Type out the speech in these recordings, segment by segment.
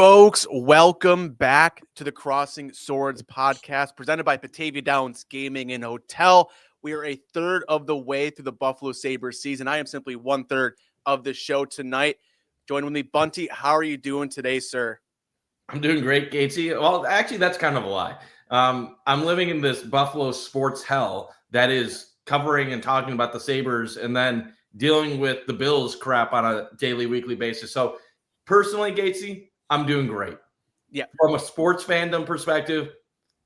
folks? Welcome back to the Crossing Swords podcast presented by Batavia Downs Gaming and Hotel. We are a third of the way through the Buffalo Sabres season. I am simply 1/3 of the show tonight. Join with me, Bunty. How are you doing today, sir? I'm doing great, Gatesy. Well, actually, that's kind of a lie. I'm living in this Buffalo sports hell that is covering and talking about the Sabres and then dealing with the Bills crap on a daily, weekly basis. So personally, Gatesy, I'm doing great. Yeah. From a sports fandom perspective,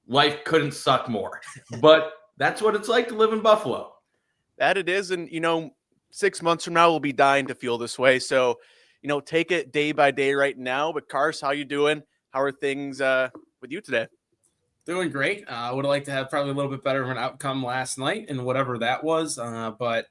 life couldn't suck more. But that's what it's like to live in Buffalo. That it is. And, 6 months from now, we'll be dying to feel this way. So, take it day by day right now. But, Carson, how you doing? How are things with you today? Doing great. I would have liked to have probably a little bit better of an outcome last night and whatever that was. But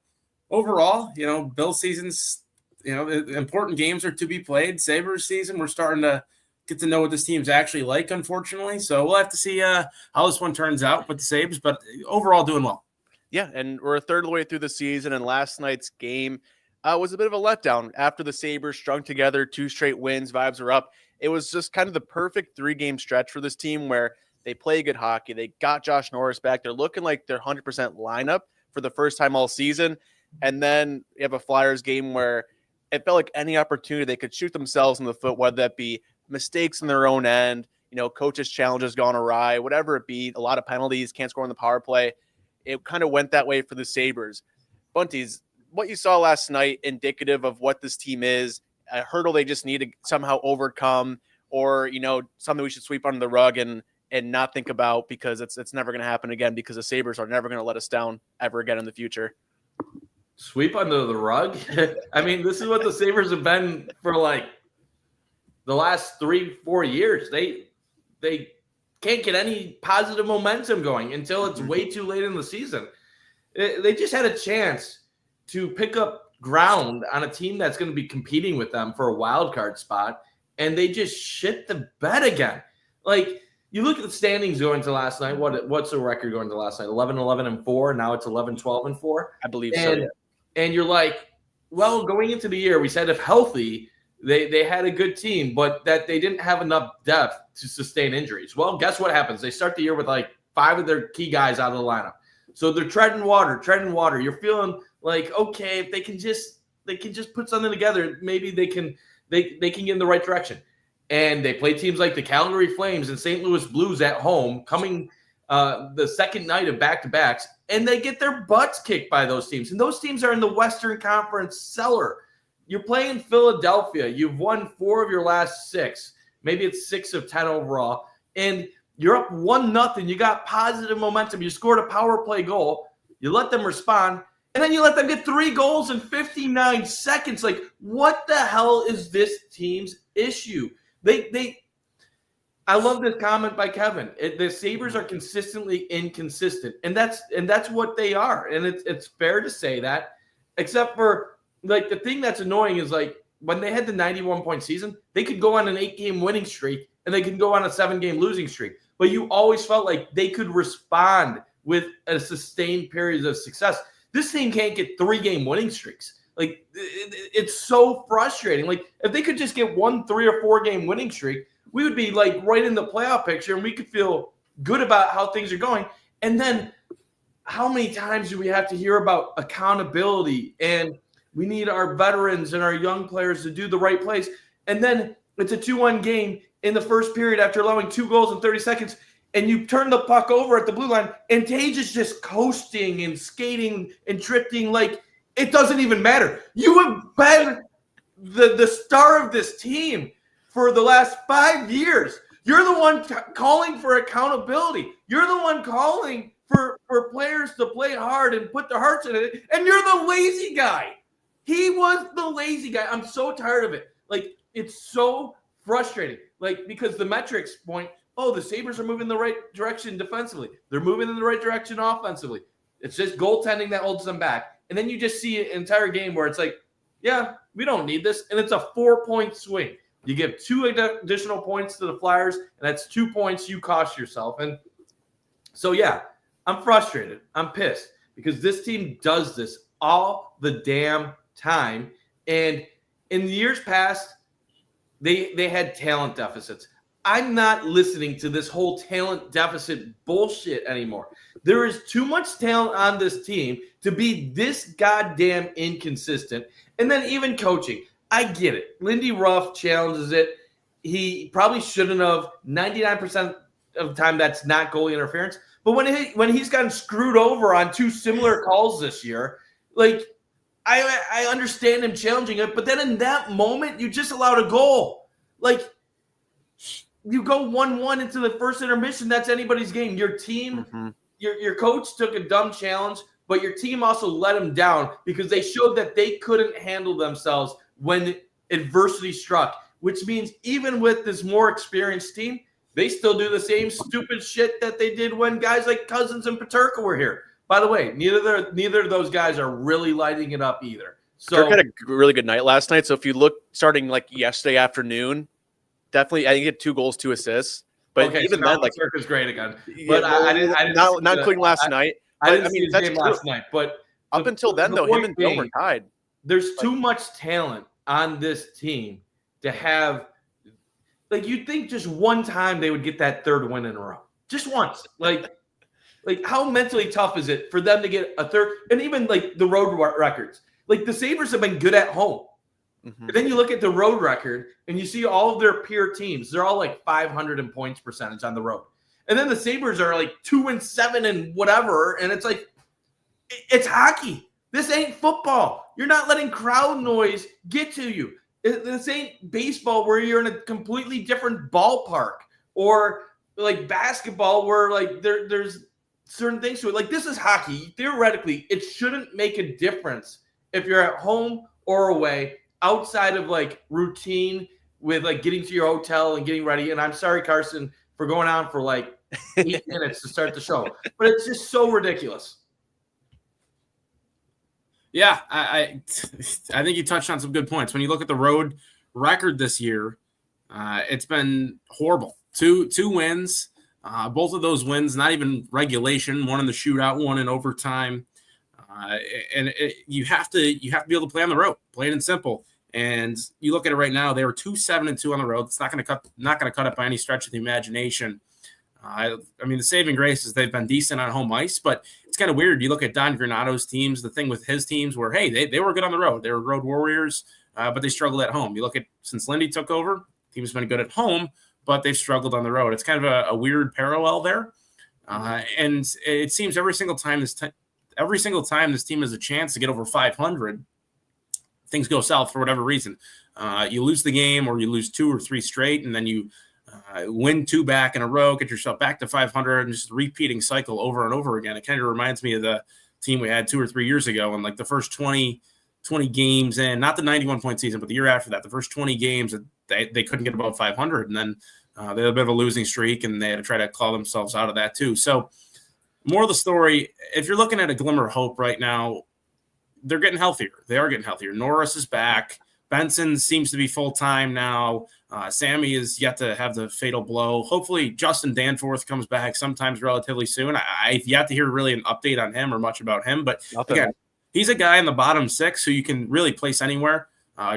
overall, Bill season's, important games are to be played. Sabres season, we're starting to get to know what this team's actually like, unfortunately. So we'll have to see how this one turns out with the Sabres, but overall doing well. Yeah, and we're a third of the way through the season, and last night's game was a bit of a letdown. After the Sabres strung together 2 straight wins, vibes are up. It was just kind of the perfect 3-game stretch for this team where they play good hockey. They got Josh Norris back. They're looking like their 100% lineup for the first time all season. And then you have a Flyers game where it felt like any opportunity they could shoot themselves in the foot, whether that be mistakes in their own end, coaches' challenges gone awry, whatever it be, a lot of penalties, can't score on the power play. It kind of went that way for the Sabres. Bunties, what you saw last night indicative of what this team is, a hurdle they just need to somehow overcome, or, something we should sweep under the rug and not think about because it's never going to happen again because the Sabres are never going to let us down ever again in the future. Sweep under the rug? I mean, this is what the Sabres have been for like the last 3-4 years. They can't get any positive momentum going until it's way too late in the season. They just had a chance to pick up ground on a team that's going to be competing with them for a wild card spot, and they just shit the bed again. Like, you look at the standings going to last night. What's the record going to last night? 11-11-4. Now it's 11-12-4. I believe so. And you're like, well, going into the year, we said if healthy, they had a good team, but that they didn't have enough depth to sustain injuries. Well, guess what happens? They start the year with like 5 of their key guys out of the lineup. So they're treading water. You're feeling like, okay, if they can just put something together, maybe they can get in the right direction. And they play teams like the Calgary Flames and St. Louis Blues at home, coming the second night of back-to-backs, and they get their butts kicked by those teams. And those teams are in the Western Conference cellar. You're playing Philadelphia. You've won 4 of your last 6. Maybe it's 6 of 10 overall. And you're up 1-0. You got positive momentum. You scored a power play goal. You let them respond. And then you let them get 3 goals in 59 seconds. Like, what the hell is this team's issue? I love this comment by Kevin. The Sabres are consistently inconsistent, and that's what they are. And it's fair to say that, except for like the thing that's annoying is like when they had the 91-point season, they could go on an 8-game winning streak and they could go on a 7-game losing streak. But you always felt like they could respond with a sustained period of success. This team can't get 3-game winning streaks. Like, it's so frustrating. Like, if they could just get 1 3 or 4-game winning streak, we would be like right in the playoff picture and we could feel good about how things are going. And then how many times do we have to hear about accountability and we need our veterans and our young players to do the right plays? And then it's a 2-1 game in the first period after allowing 2 goals in 30 seconds. And you turn the puck over at the blue line and Tage is just coasting and skating and drifting like it doesn't even matter. You have been the star of this team for the last 5 years. You're the one calling for accountability. You're the one calling for players to play hard and put their hearts in it. And you're the lazy guy. He was the lazy guy. I'm so tired of it. Like, it's so frustrating. Like, because the metrics point, the Sabres are moving in the right direction defensively. They're moving in the right direction offensively. It's just goaltending that holds them back. And then you just see an entire game where it's like, yeah, we don't need this. And it's a 4-point swing. You give 2 additional points to the Flyers, and that's 2 points you cost yourself. And so, yeah, I'm frustrated. I'm pissed because this team does this all the damn time. And in the years past, they had talent deficits. I'm not listening to this whole talent deficit bullshit anymore. There is too much talent on this team to be this goddamn inconsistent. And then even coaching. I get it. Lindy Ruff challenges it. He probably shouldn't have. 99% of the time, that's not goalie interference. But when he's gotten screwed over on 2 similar calls this year, like, I understand him challenging it. But then in that moment, you just allowed a goal. Like, you go 1-1 into the first intermission. That's anybody's game. Your team, your coach took a dumb challenge, but your team also let him down because they showed that they couldn't handle themselves when adversity struck, which means even with this more experienced team, they still do the same stupid shit that they did when guys like Cousins and Peterka were here. By the way, neither of those guys are really lighting it up either. So Kirk had a really good night last night. So if you look starting like yesterday afternoon, definitely, I think he had 2 goals, 2 assists. But okay, even so then, like Kirk is great again. Yeah, But I didn't not including last night. I didn't see that's his game last night. But up until then, though, him and Bill were tied. There's too much talent on this team to have. Like, you'd think just one time they would get that 3rd win in a row, just once. Like how mentally tough is it for them to get a 3rd? And even like the road records. Like, the Sabres have been good at home. And then you look at the road record and you see all of their peer teams. They're all like 500 in points percentage on the road. And then the Sabres are like 2-7 and whatever. And it's like, it's hockey. This ain't football. You're not letting crowd noise get to you. This ain't baseball where you're in a completely different ballpark, or like basketball where like there's certain things to it. Like, this is hockey. Theoretically, it shouldn't make a difference if you're at home or away, outside of like routine with like getting to your hotel and getting ready. And I'm sorry, Carson, for going on for like 8 minutes to start the show, but it's just so ridiculous. Yeah, I think you touched on some good points. When you look at the road record this year, it's been horrible. Two wins, both of those wins, not even regulation, one in the shootout, one in overtime. You have to be able to play on the road, plain and simple. And you look at it right now, they were 2-7-2 on the road. It's not going to cut it by any stretch of the imagination. I mean, the saving grace is they've been decent on home ice, but it's kind of weird. You look at Don Granato's teams, the thing with his teams where, hey, they were good on the road. They were road warriors, but they struggled at home. You look at, since Lindy took over, team's been good at home, but they've struggled on the road. It's kind of a weird parallel there. And it seems every single time this team has a chance to get over 500, things go south for whatever reason. You lose the game, or you lose 2 or 3 straight, and then you win 2 back in a row, get yourself back to 500, and just repeating cycle over and over again. It kind of reminds me of the team we had 2 or 3 years ago, and like the first 20 games in, not the 91-point season, but the year after that, the first 20 games, they couldn't get above 500, and then they had a bit of a losing streak, and they had to try to claw themselves out of that too. So more of the story, if you're looking at a glimmer of hope right now, they're getting healthier. They are getting healthier. Norris is back. Benson seems to be full-time now. Sammy is yet to have the fatal blow. Hopefully Justin Danforth comes back sometimes relatively soon. I've yet to hear really an update on him or much about him. But again, he's a guy in the bottom 6 who you can really place anywhere.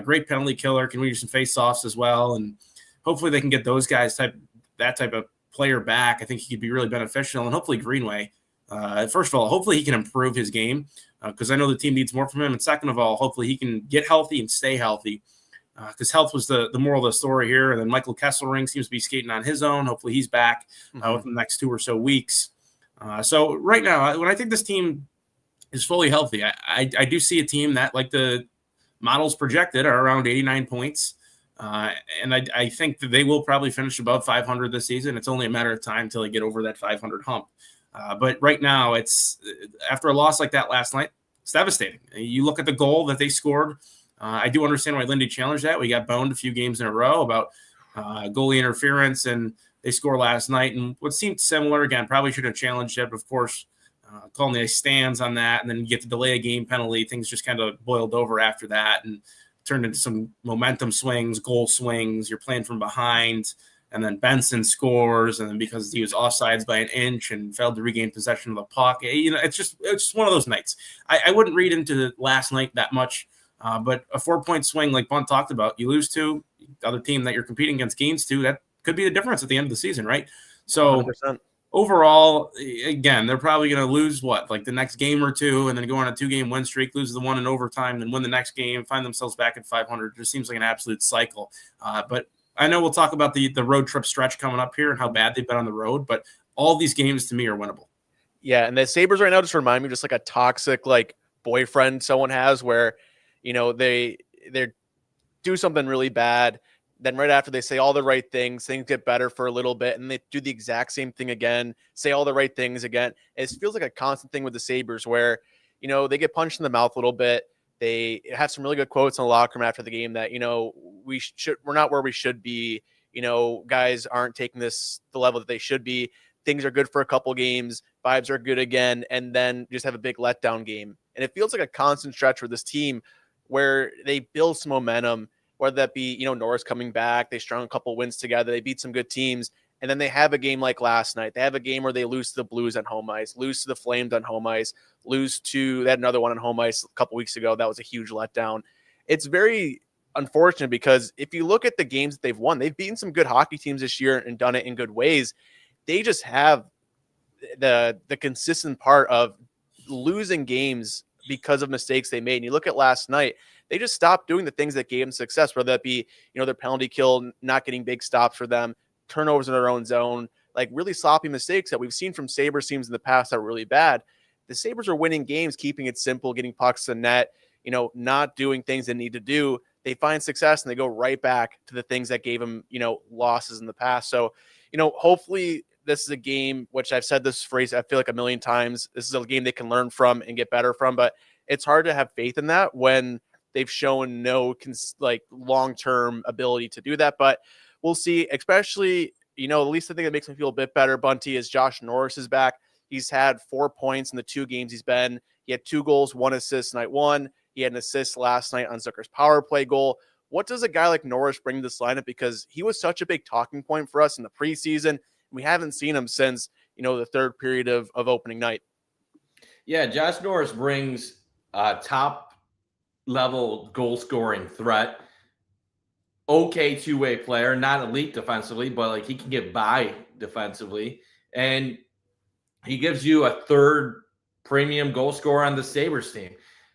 Great penalty killer, can win you some face-offs as well. And hopefully they can get those guys, that type of player back. I think he could be really beneficial. And hopefully Greenway, first of all, hopefully he can improve his game, because I know the team needs more from him. And second of all, hopefully he can get healthy and stay healthy, because health was the moral of the story here. And then Michael Kesselring seems to be skating on his own. Hopefully he's back within the next 2 or so weeks. So right now, when I think this team is fully healthy, I do see a team that, like the models projected, are around 89 points. And I think that they will probably finish above 500 this season. It's only a matter of time until they get over that 500 hump. But right now, it's after a loss like that last night, it's devastating. You look at the goal that they scored. I do understand why Lindy challenged that. We got boned a few games in a row about goalie interference, and they score last night. And what seemed similar, again, probably should have challenged it, but of course, calling the stands on that, and then you get the delay a game penalty. Things just kind of boiled over after that and turned into some momentum swings, goal swings. You're playing from behind. And then Benson scores, and then because he was offsides by an inch and failed to regain possession of the puck, it's just one of those nights. I wouldn't read into last night that much, but a 4-point swing like Bundt talked about, you lose 2, other team that you're competing against gains to, that could be the difference at the end of the season, right? So 100%. Overall, again, they're probably going to lose like the next game or two, and then go on a 2-game win streak, lose the one in overtime, then win the next game, find themselves back at 500. It just seems like an absolute cycle. But I know we'll talk about the road trip stretch coming up here and how bad they've been on the road, but all these games to me are winnable. Yeah, and the Sabres right now just remind me of just like a toxic like boyfriend someone has where, they do something really bad. Then right after they say all the right things get better for a little bit, and they do the exact same thing again, say all the right things again. It feels like a constant thing with the Sabres where, they get punched in the mouth a little bit. They have some really good quotes in the locker room after the game that, we're not where we should be. Guys aren't taking this the level that they should be. Things are good for a couple games. Vibes are good again. And then just have a big letdown game. And it feels like a constant stretch for this team where they build some momentum, whether that be, Norris coming back, they strung a couple wins together, they beat some good teams, and then they have a game like last night. They have a game where they lose to the Blues on home ice, lose to the Flames on home ice, they had another one on home ice a couple weeks ago. That was a huge letdown. It's very unfortunate because if you look at the games that they've won, they've beaten some good hockey teams this year and done it in good ways. They just have the consistent part of losing games because of mistakes they made. And you look at last night, they just stopped doing the things that gave them success, whether that be, their penalty kill, not getting big stops for them, turnovers in their own zone, like really sloppy mistakes that we've seen from Sabres teams in the past that were really bad. The Sabres are winning games, keeping it simple, getting pucks to net, not doing things they need to do. They find success and they go right back to the things that gave them, losses in the past. So, hopefully this is a game, which I've said this phrase, I feel like a million times, this is a game they can learn from and get better from, but it's hard to have faith in that when they've shown no long-term ability to do that, but we'll see. Especially, at least the thing that makes me feel a bit better, Bunty, is Josh Norris is back. He's had 4 points in the 2 games he's been. He had 2 goals, 1 assist night 1. He had an assist last night on Zucker's power play goal. What does a guy like Norris bring to this lineup? Because he was such a big talking point for us in the preseason. We haven't seen him since, the third period of opening night. Yeah, Josh Norris brings top level goal scoring threat. Okay, two-way player, not elite defensively, but like he can get by defensively. And he gives you a third premium goal scorer on the Sabres team.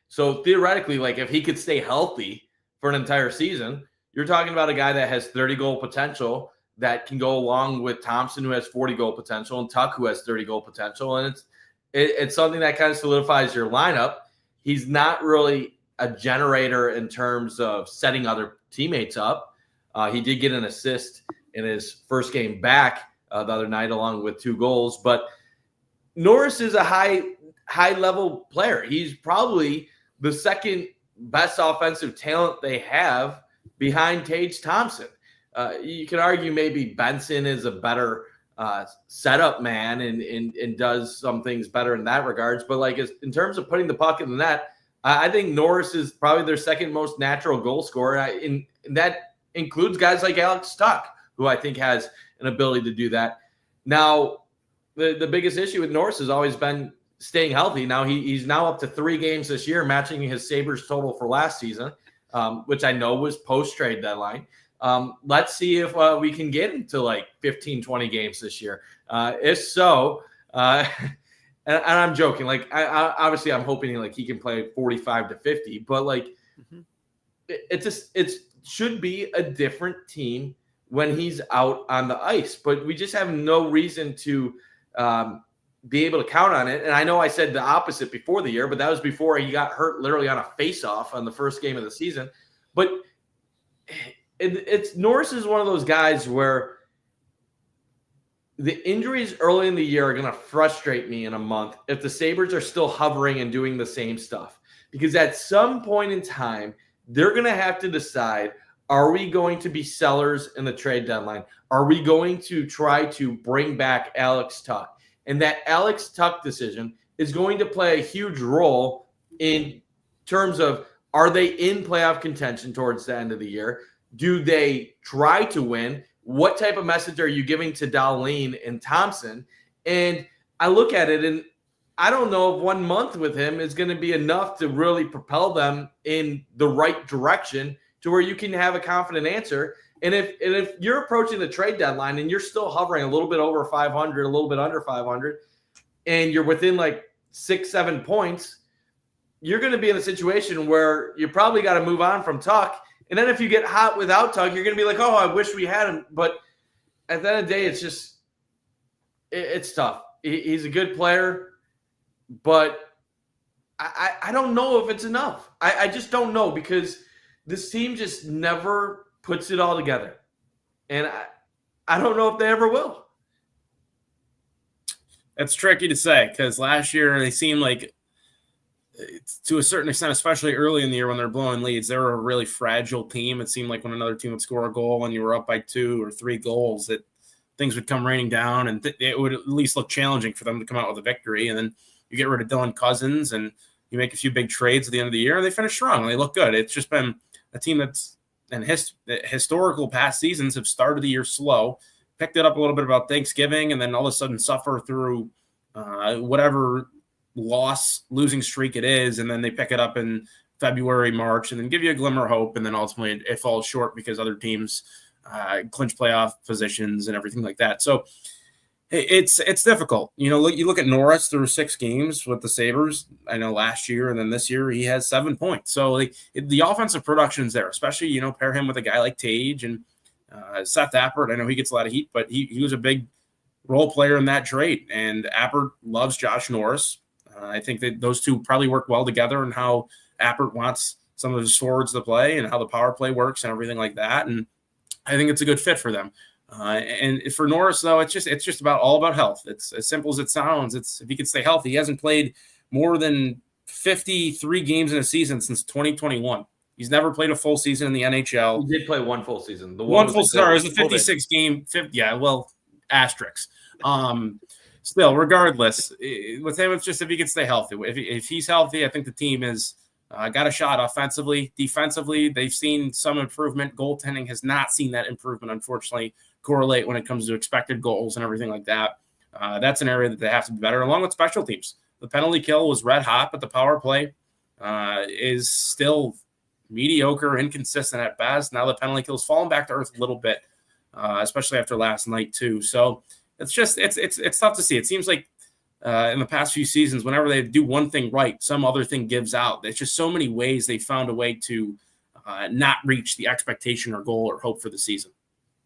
So theoretically, like if he could stay healthy for an entire season, you're talking about a guy that has 30 goal potential that can go along with Thompson, who has 40 goal potential, and Tuck, who has 30 goal potential. And it's something that kind of solidifies your lineup. He's not really a generator in terms of setting other teammates up. He did get an assist in his first game back the other night, along with 2 goals. But Norris is a high level player. He's probably the second best offensive talent they have behind Tage Thompson. You can argue maybe Benson is a better setup man and does some things better in that regards. But like in terms of putting the puck in the net, I think Norris is probably their second most natural goal scorer. And that includes guys like Alex Tuck, who I think has an ability to do that. Now, the biggest issue with Norris has always been staying healthy. Now he's now up to 3 games this year, matching his Sabres total for last season, which I know was post-trade deadline. Let's see if we can get into like 15, 20 games this year. If so, and I'm joking. Like, I obviously I'm hoping like he can play 45 to 50, but like it should be a different team when he's out on the ice. But we just have no reason to be able to count on it. And I know I said the opposite before the year, but that was before he got hurt literally on a face-off on the first game of the season. But it's Norris is one of those guys where the injuries early in the year are going to frustrate me in a month if the Sabres are still hovering and doing the same stuff. Because at some point in time, they're going to have to decide, are we going to be sellers in the trade deadline? Are we going to try to bring back Alex Tuck? And that Alex Tuck decision is going to play a huge role in terms of, are they in playoff contention towards the end of the year? Do they try to win? What type of message are you giving to Dahlin and Thompson? And I look at it, and I don't know if 1 month with him is going to be enough to really propel them in the right direction to where you can have a confident answer. And if you're approaching the trade deadline and you're still hovering a little bit over 500, a little bit under 500, and you're within like 6-7 points, you're going to be in a situation where you probably got to move on from Tuck. And then if you get hot without Tuck, you're going to be like, oh, I wish we had him. But at the end of the day, it's tough. He's a good player, but I don't know if it's enough. I just don't know, because this team just never puts it all together. And I don't know if they ever will. It's tricky to say, because last year they seemed like, to a certain extent, especially early in the year when they're blowing leads, they were a really fragile team. It seemed like when another team would score a goal and you were up by 2 or 3 goals, that things would come raining down, and it would at least look challenging for them to come out with a victory. And then you get rid of Dylan Cousins and you make a few big trades at the end of the year, and they finish strong. They look good. It's just been a team that's in historical past seasons have started the year slow, picked it up a little bit about Thanksgiving, and then all of a sudden suffer through whatever losing streak it is, and then they pick it up in February, March, and then give you a glimmer of hope, and then ultimately it falls short because other teams clinch playoff positions and everything like that. So it's difficult. You look at Norris through 6 games with the Sabres. I know last year and then this year he has 7 points. So the offensive production's there, especially, pair him with a guy like Tage and Seth Appert. I know he gets a lot of heat, but he was a big role player in that trade. And Appert loves Josh Norris. I think that those two probably work well together, and how Appert wants some of his forwards to play and how the power play works and everything like that. And I think it's a good fit for them. And for Norris, though, it's just all about health. It's as simple as it sounds. If he can stay healthy. He hasn't played more than 53 games in a season since 2021. He's never played a full season in the NHL. He did play one full season. The one full season. It was a 56 game. Yeah, well, asterisks. Still, regardless, with him, it's just if he can stay healthy. If he's healthy, I think the team is got a shot offensively. Defensively, they've seen some improvement. Goaltending has not seen that improvement, unfortunately, correlate when it comes to expected goals and everything like that. That's an area that they have to be better, along with special teams. The penalty kill was red hot, but the power play is still mediocre, inconsistent at best. Now the penalty kill is falling back to earth a little bit, especially after last night too. So it's tough to see. It seems like in the past few seasons, whenever they do one thing right, some other thing gives out. There's just so many ways they found a way to not reach the expectation or goal or hope for the season.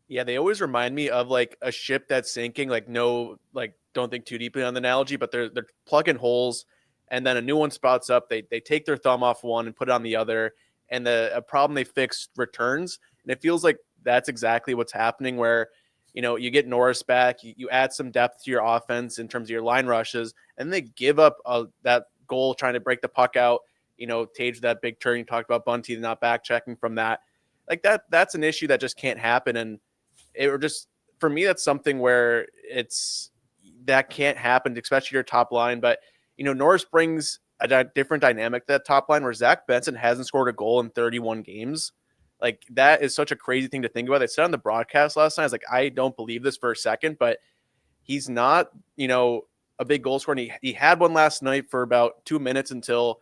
Yeah, they always remind me of like a ship that's sinking. Don't think too deeply on the analogy, but they're plugging holes, and then a new one spouts up. They take their thumb off one and put it on the other, and a problem they fixed returns. And it feels like that's exactly what's happening, where you get Norris back, you add some depth to your offense in terms of your line rushes, and they give up that goal trying to break the puck out. Tage that big turn you talked about, Bundt not back checking from that. Like that's an issue that just can't happen. And for me, that's something where that can't happen, especially your top line. But Norris brings a different dynamic to that top line, where Zach Benson hasn't scored a goal in 31 games. Like, that is such a crazy thing to think about. They said on the broadcast last night, I was like, I don't believe this for a second, but he's not, a big goal scorer. And he had one last night for about 2 minutes until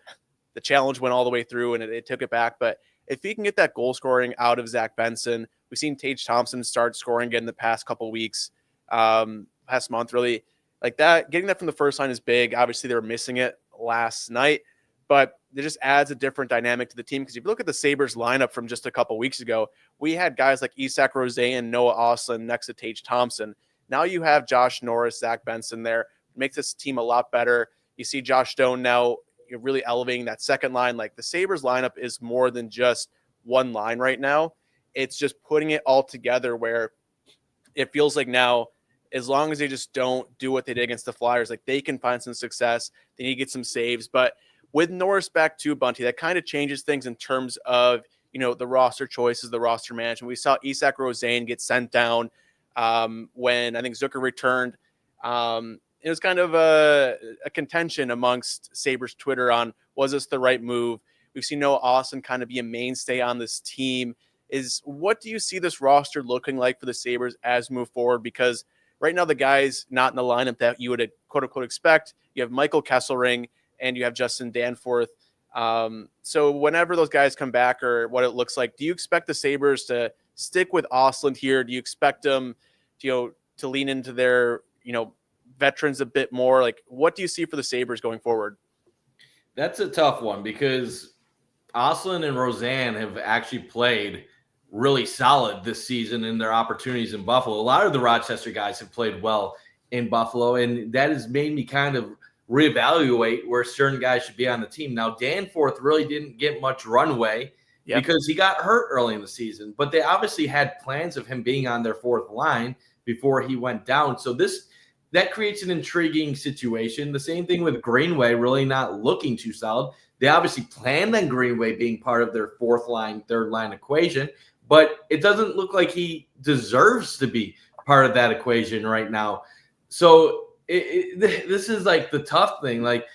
the challenge went all the way through and it took it back. But if he can get that goal scoring out of Zach Benson, we've seen Tage Thompson start scoring again the past couple weeks, past month, really. Like that, getting that from the first line is big. Obviously, they were missing it last night, but it just adds a different dynamic to the team. Because if you look at the Sabres lineup from just a couple weeks ago, we had guys like Isak Rose and Noah Ostlund next to Tage Thompson. Now you have Josh Norris, Zach Benson there. It makes this team a lot better. You see Josh Stone now, you're really elevating that second line. Like, the Sabres lineup is more than just one line right now. It's just putting it all together, where it feels like now, as long as they just don't do what they did against the Flyers, like, they can find some success. They need to get some saves. But with Norris back to Bundt, that kind of changes things in terms of, the roster choices, the roster management. We saw Isak Rosén get sent down when I think Zucker returned. It was kind of a contention amongst Sabres Twitter on, was this the right move? We've seen Noah Ostlund kind of be a mainstay on this team. What do you see this roster looking like for the Sabres as we move forward? Because right now, the guys not in the lineup that you would quote unquote expect, you have Michael Kesselring and you have Justin Danforth. So whenever those guys come back or what it looks like, do you expect the Sabres to stick with Ostlund here? Do you expect them to lean into their, veterans a bit more? Like, what do you see for the Sabres going forward? That's a tough one because Ostlund and Roseanne have actually played really solid this season in their opportunities in Buffalo. A lot of the Rochester guys have played well in Buffalo, and that has made me kind of reevaluate where certain guys should be on the team. Now, Danforth really didn't get much runway because he got hurt early in the season, but they obviously had plans of him being on their fourth line before he went down. So that creates an intriguing situation. The same thing with Greenway really not looking too solid. They obviously planned on Greenway being part of their fourth line, third line equation, but it doesn't look like he deserves to be part of that equation right now. So this is like the tough thing. Like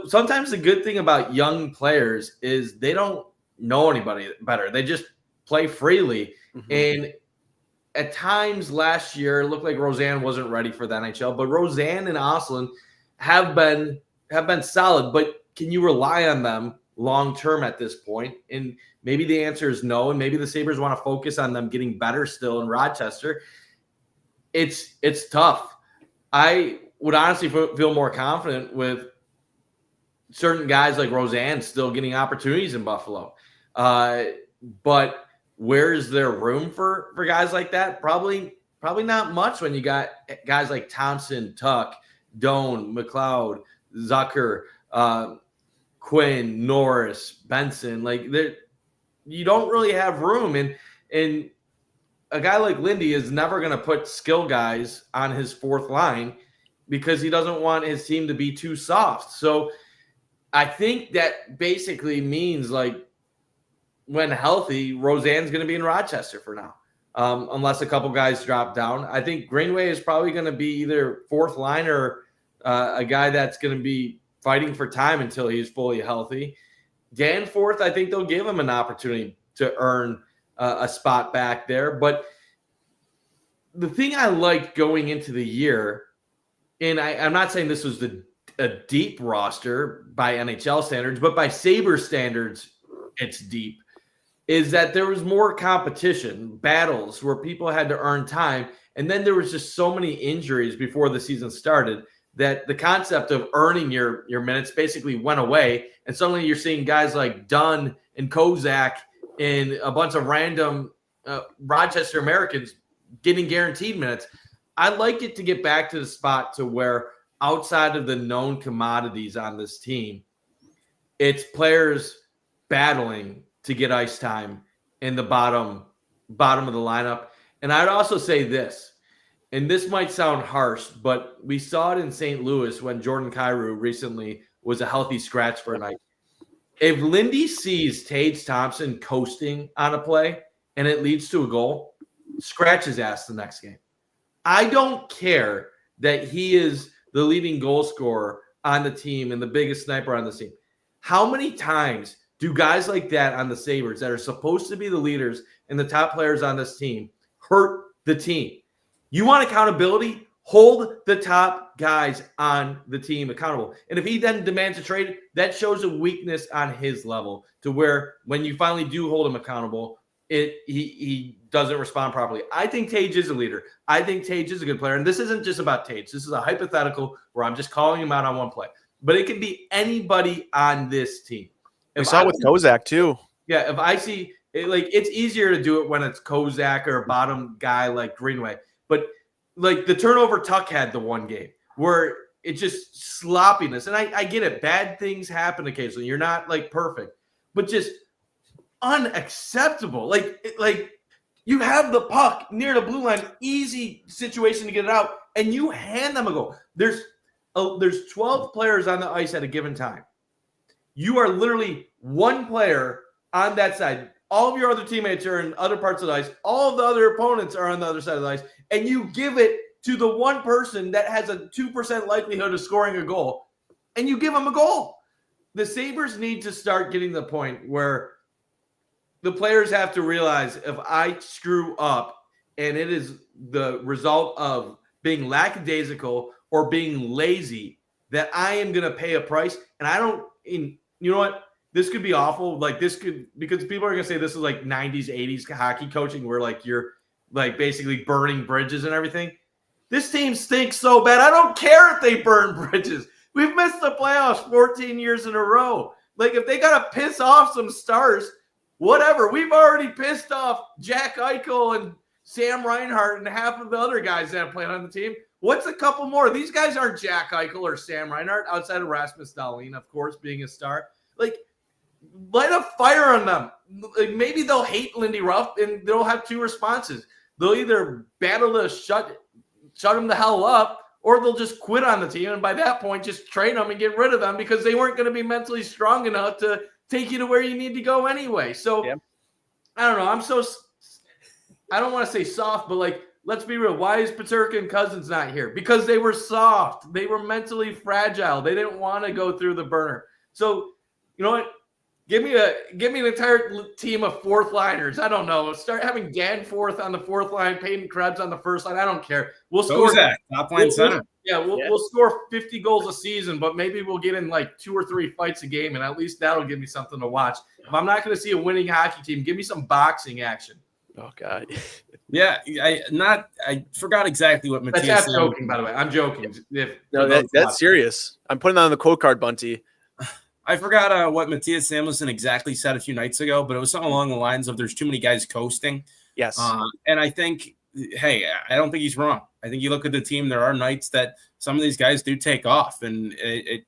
sometimes the good thing about young players is they don't know anybody better. They just play freely. Mm-hmm. And at times last year, it looked like Roseanne wasn't ready for the NHL, but Roseanne and Ostlund have been solid. But can you rely on them long term at this point? And maybe the answer is no. And maybe the Sabres want to focus on them getting better still in Rochester. It's tough. I would honestly feel more confident with certain guys like Roseanne still getting opportunities in Buffalo. But where's there room for guys like that? Probably not much when you got guys like Thompson, Tuck, Doan, McLeod, Zucker, Quinn, Norris, Benson. Like you don't really have room. And a guy like Lindy is never going to put skill guys on his fourth line because he doesn't want his team to be too soft. So I think that basically means, like, when healthy, Roseanne's going to be in Rochester for now, unless a couple guys drop down. I think Greenway is probably going to be either fourth line or a guy that's going to be fighting for time until he's fully healthy. Danforth, I think they'll give him an opportunity to earn a spot back there. But the thing I liked going into the year, and I'm not saying this was a deep roster by NHL standards, but by Sabre standards, it's deep, is that there was more competition, battles where people had to earn time. And then there was just so many injuries before the season started that the concept of earning your minutes basically went away. And suddenly you're seeing guys like Dunn and Kozak and a bunch of random Rochester Americans getting guaranteed minutes. I'd like it to get back to the spot to where outside of the known commodities on this team, it's players battling to get ice time in the bottom of the lineup. And I'd also say this, and this might sound harsh, but we saw it in St. Louis when Jordan Kyrou recently was a healthy scratch for a night. If Lindy sees Tage Thompson coasting on a play and it leads to a goal, scratch his ass the next game. I don't care that he is the leading goal scorer on the team and the biggest sniper on the team. How many times do guys like that on the Sabres that are supposed to be the leaders and the top players on this team hurt the team? You want accountability? Hold the top guys on the team accountable. And if he then demands a trade, that shows a weakness on his level to where when you finally do hold him accountable, he doesn't respond properly. I think Tage is a leader. I think Tage is a good player. And this isn't just about Tage. This is a hypothetical where I'm just calling him out on one play. But it can be anybody on this team. We saw it with Kozak too. Yeah, if I see it, like, it's easier to do it when it's Kozak or a bottom guy like Greenway. But like the turnover Tuck had the one game where it's just sloppiness. And I get it. Bad things happen occasionally. You're not like perfect, but just unacceptable. Like you have the puck near the blue line, easy situation to get it out, and you hand them a goal. There's 12 players on the ice at a given time. You are literally one player on that side. All of your other teammates are in other parts of the ice. All of the other opponents are on the other side of the ice. And you give it to the one person that has a 2% likelihood of scoring a goal, and you give them a goal. The Sabres need to start getting to the point where the players have to realize, if I screw up and it is the result of being lackadaisical or being lazy, that I am going to pay a price. And you know what? this could be awful. Like this could, because people are gonna say this is like 90s, 80s hockey coaching where like you're like basically burning bridges and everything. This team stinks so bad. I don't care if they burn bridges. We've missed the playoffs 14 years in a row. Like if they gotta piss off some stars, whatever. We've already pissed off Jack Eichel and Sam Reinhart and half of the other guys that have played on the team. What's a couple more? These guys aren't Jack Eichel or Sam Reinhart outside of Rasmus Dahlin, of course, being a star. Like, light a fire on them. Like, maybe they'll hate Lindy Ruff and they'll have two responses. They'll either battle to shut him the hell up, or they'll just quit on the team. And by that point, just trade them and get rid of them because they weren't going to be mentally strong enough to take you to where you need to go anyway. So, I don't know. I don't want to say soft, but like, let's be real. Why is Peterka and Cousins not here? Because they were soft. They were mentally fragile. They didn't want to go through the burner. So, you know what? Give me an entire team of fourth liners. I don't know. Start having Danforth on the fourth line, Peyton Krebs on the first line. I don't care. We'll score that top line center. We'll score 50 goals a season, but maybe we'll get in like 2 or 3 fights a game, and at least that'll give me something to watch. If I'm not going to see a winning hockey team, give me some boxing action. Oh God. Yeah, I forgot exactly what Matthias. That's not joking, by the way. I'm joking. That's serious. I'm putting that on the quote card, Bunty. I forgot what Matthias Samuelsson exactly said a few nights ago, but it was something along the lines of there's too many guys coasting. Yes. And I think, hey, I don't think he's wrong. I think you look at the team, there are nights that some of these guys do take off, and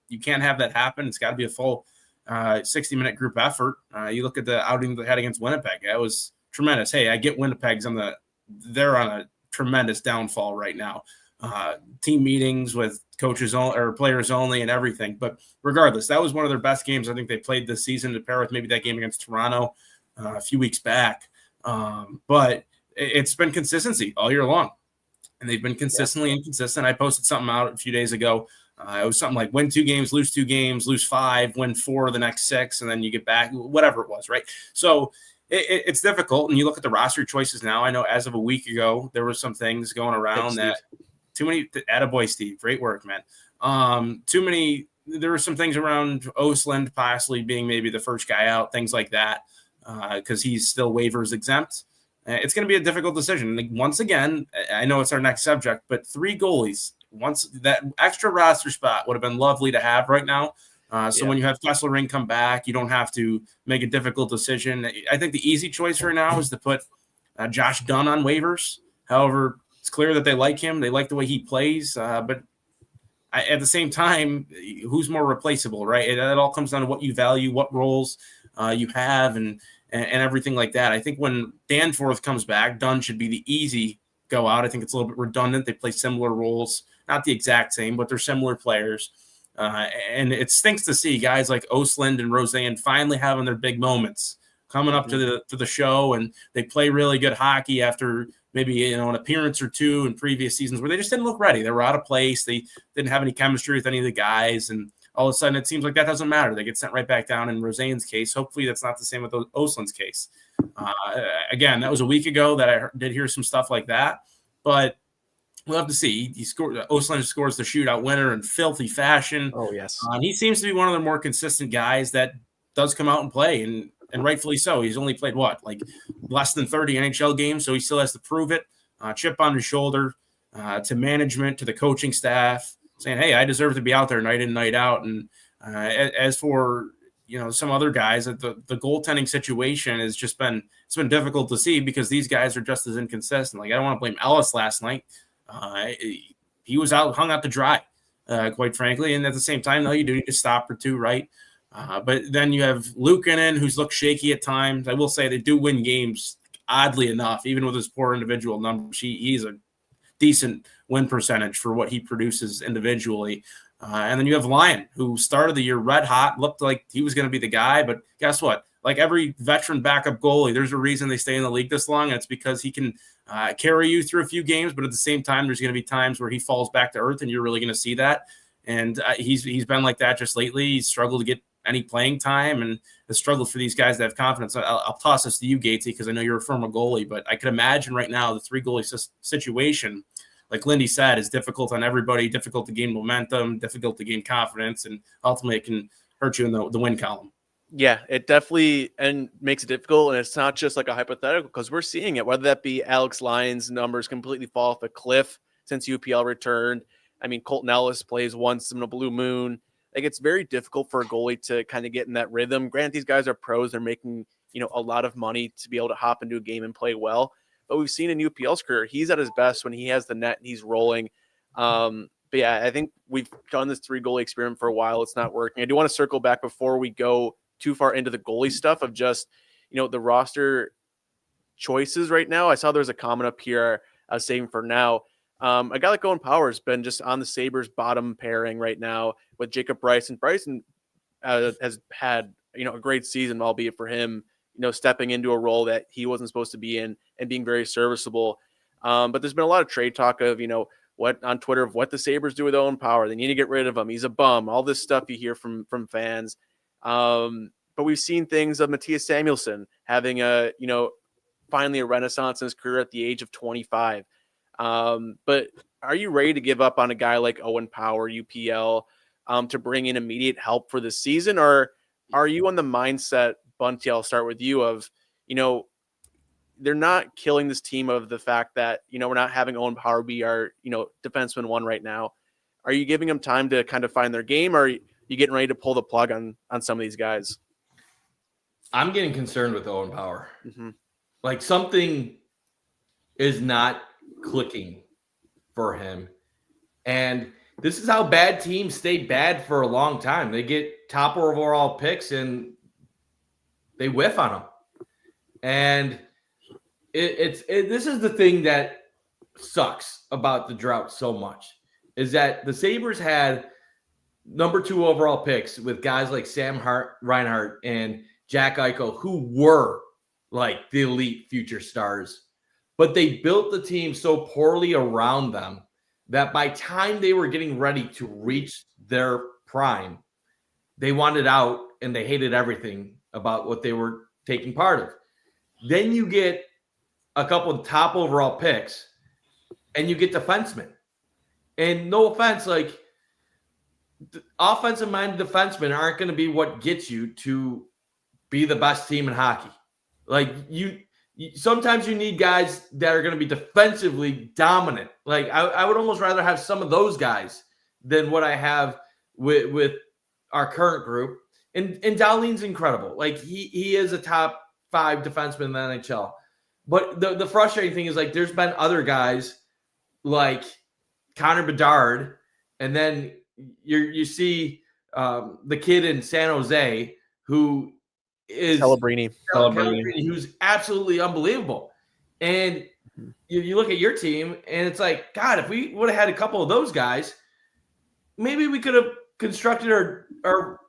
you can't have that happen. It's got to be a full 60-minute group effort. You look at the outing they had against Winnipeg. That was tremendous. Hey, I get Winnipeg's they're on a tremendous downfall right now. Team meetings with coaches or players only and everything. But regardless, that was one of their best games I think they played this season, to pair with maybe that game against Toronto a few weeks back. But it's been consistency all year long, and they've been consistently inconsistent. I posted something out a few days ago. It was something like win 2 games, lose 2 games, lose 5, win 4 the next 6, and then you get back, whatever it was, right? So it's difficult, and you look at the roster choices now. I know as of a week ago, there were some things going around that too many. Attaboy, Steve. Great work, man. Too many. There were some things around Osland possibly being maybe the first guy out, things like that, because he's still waivers exempt. It's going to be a difficult decision. Like, once again, I know it's our next subject, but 3 goalies. Once that extra roster spot would have been lovely to have right now. When you have Kessler Ring come back, you don't have to make a difficult decision. I think the easy choice right now is to put Josh Dunn on waivers. However, it's clear that they like him. They like the way he plays. But at the same time, who's more replaceable, right? It all comes down to what you value, what roles you have, and everything like that. I think when Danforth comes back, Dunn should be the easy go out. I think it's a little bit redundant. They play similar roles, not the exact same, but they're similar players. And it stinks to see guys like Osland and Roseanne finally having their big moments, coming up to the show, and they play really good hockey after maybe an appearance or 2 in previous seasons where they just didn't look ready. They were out of place. They didn't have any chemistry with any of the guys, and all of a sudden it seems like that doesn't matter. They get sent right back down in Roseanne's case. Hopefully that's not the same with Osland's case. Again, that was a week ago that I did hear some stuff like that, but we'll have to see. Osland scores the shootout winner in filthy fashion. Oh, yes. He seems to be one of the more consistent guys that does come out and play, and rightfully so. He's only played less than 30 NHL games, so he still has to prove it. Chip on his shoulder to management, to the coaching staff, saying, hey, I deserve to be out there night in, night out. And as for some other guys, the goaltending situation has just been difficult to see because these guys are just as inconsistent. Like, I don't want to blame Ellis last night. He was hung out to dry, quite frankly. And at the same time, though, you do need to stop or 2, right? But then you have Luukkonen, who's looked shaky at times. I will say they do win games, oddly enough, even with his poor individual numbers. He's a decent win percentage for what he produces individually. And then you have Lyon, who started the year red hot, looked like he was going to be the guy. But guess what? Like every veteran backup goalie, there's a reason they stay in the league this long, and it's because he can carry you through a few games. But at the same time, there's going to be times where he falls back to earth, and you're really going to see that. And he's been like that just lately. He's struggled to get any playing time, and the struggle for these guys to have confidence. I'll toss this to you, Gatesy, because I know you're a former goalie, but I could imagine right now the 3 goalie situation, like Lindy said, is difficult on everybody, difficult to gain momentum, difficult to gain confidence, and ultimately it can hurt you in the win column. Yeah, it definitely and makes it difficult, and it's not just like a hypothetical because we're seeing it. Whether that be Alex Lyons' numbers completely fall off a cliff since UPL returned. I mean, Colton Ellis plays once in a blue moon. Like it's very difficult for a goalie to kind of get in that rhythm. Granted, these guys are pros; they're making a lot of money to be able to hop into a game and play well. But we've seen in UPL's career, he's at his best when he has the net and he's rolling. But yeah, I think we've done this 3 goalie experiment for a while. It's not working. I do want to circle back before we go too far into the goalie stuff of just, the roster choices right now. I saw there's a comment up here I was saving for now. A guy like Owen Power has been just on the Sabres bottom pairing right now with Jacob Bryson. Bryson has had, a great season, albeit for him, stepping into a role that he wasn't supposed to be in and being very serviceable. But there's been a lot of trade talk of, what on Twitter of what the Sabres do with Owen Power. They need to get rid of him. He's a bum. All this stuff you hear from fans. But we've seen things of Matthias Samuelsson having finally a renaissance in his career at the age of 25. But are you ready to give up on a guy like Owen Power, UPL, to bring in immediate help for this season? Or are you on the mindset, Bunty, I'll start with you, of, they're not killing this team of the fact that, we're not having Owen Power be our, defenseman 1 right now. Are you giving them time to kind of find their game, or are you getting ready to pull the plug on some of these guys? I'm getting concerned with Owen Power. Mm-hmm. Like something is not clicking for him. And this is how bad teams stay bad for a long time. They get top overall picks and they whiff on them. And this is the thing that sucks about the drought so much, is that the Sabres had number 2 overall picks with guys like Sam Reinhart and Jack Eichel, who were like the elite future stars, but they built the team so poorly around them that by time they were getting ready to reach their prime, they wanted out and they hated everything about what they were taking part of. Then you get a couple of top overall picks and you get defensemen. And no offense, like offensive minded defensemen aren't going to be what gets you to be the best team in hockey. Like you sometimes you need guys that are going to be defensively dominant. Like I would almost rather have some of those guys than what I have with our current group. And Dahlin's incredible. Like he is a top 5 defenseman in the NHL. But the frustrating thing is, like, there's been other guys like Connor Bedard, and then you see the kid in San Jose who is Celebrini, who's absolutely unbelievable. And you look at your team, and it's like, God, if we would have had a couple of those guys, maybe we could have constructed our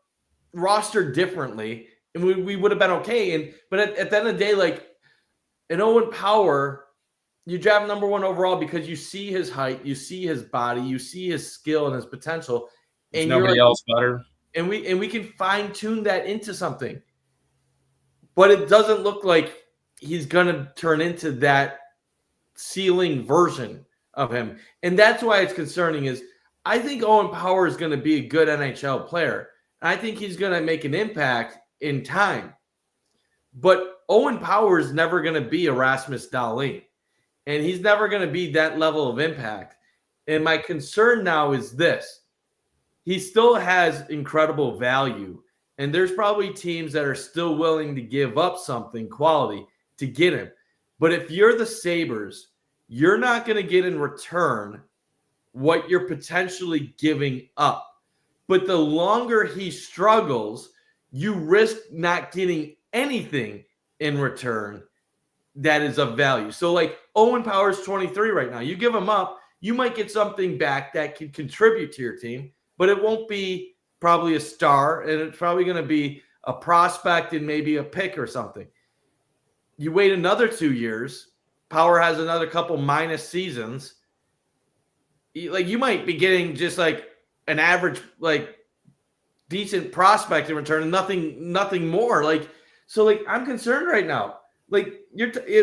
roster differently, and we would have been okay. But at the end of the day, like, an Owen Power, you draft number 1 overall because you see his height, you see his body, you see his skill and his potential, and nobody else better. And we can fine tune that into something, but it doesn't look like he's going to turn into that ceiling version of him, and that's why it's concerning. Is I think Owen Power is going to be a good NHL player. I think he's going to make an impact in time, but Owen Power is never going to be Erasmus Dahlin, and he's never going to be that level of impact. And my concern now is this. He still has incredible value, and there's probably teams that are still willing to give up something quality to get him. But if you're the Sabres, you're not going to get in return what you're potentially giving up. But the longer he struggles, you risk not getting anything in return that is of value. So like Owen Power's 23 right now. You give him up, you might get something back that can contribute to your team, but it won't be probably a star, and it's probably going to be a prospect and maybe a pick or something. You wait another 2 years, Power has another couple minus seasons. Like you might be getting just like an average, like decent prospect in return, and nothing more. Like, so like I'm concerned right now. Like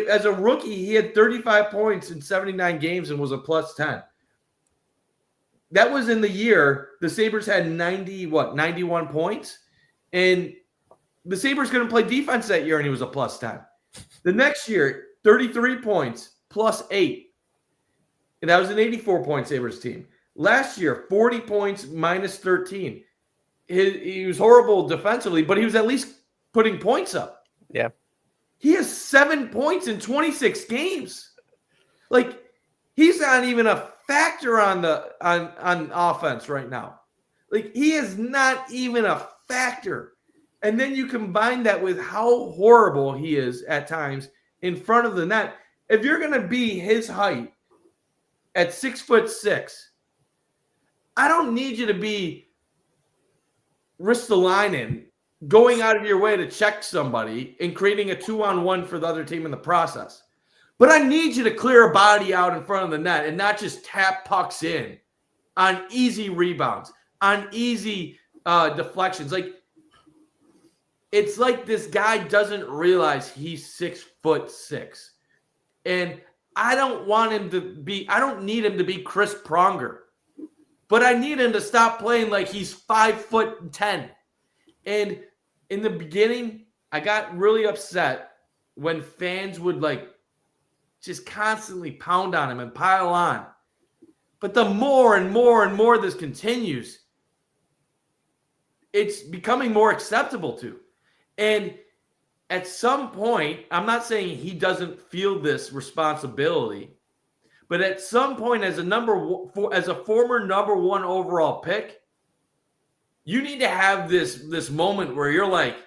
as a rookie, he had 35 points in 79 games and was a plus 10. That was in the year the Sabres had 91 points. And the Sabres couldn't play defense that year, and he was a plus 10. The next year, 33 points, plus 8. And that was an 84-point Sabres team. Last year, 40 points, minus 13. He was horrible defensively, but he was at least putting points up. Yeah. He has 7 points in 26 games. Like, he's not even a factor on offense right now. Like, he is not even a factor. And then you combine that with how horrible he is at times in front of the net. If you're going to be his height at 6'6", I don't need you to be Ristolainen, going out of your way to check somebody and creating a 2-on-1 for the other team in the process. But I need you to clear a body out in front of the net and not just tap pucks in on easy rebounds, on easy deflections. Like, it's like this guy doesn't realize he's 6'6". And I don't need him to be Chris Pronger. But I need him to stop playing like he's 5'10". And in the beginning, I got really upset when fans would just constantly pound on him and pile on. But the more and more and more this continues, it's becoming more acceptable to. And at some point, I'm not saying he doesn't feel this responsibility, but at some point, as a former number 1 overall pick, you need to have this moment where you're like,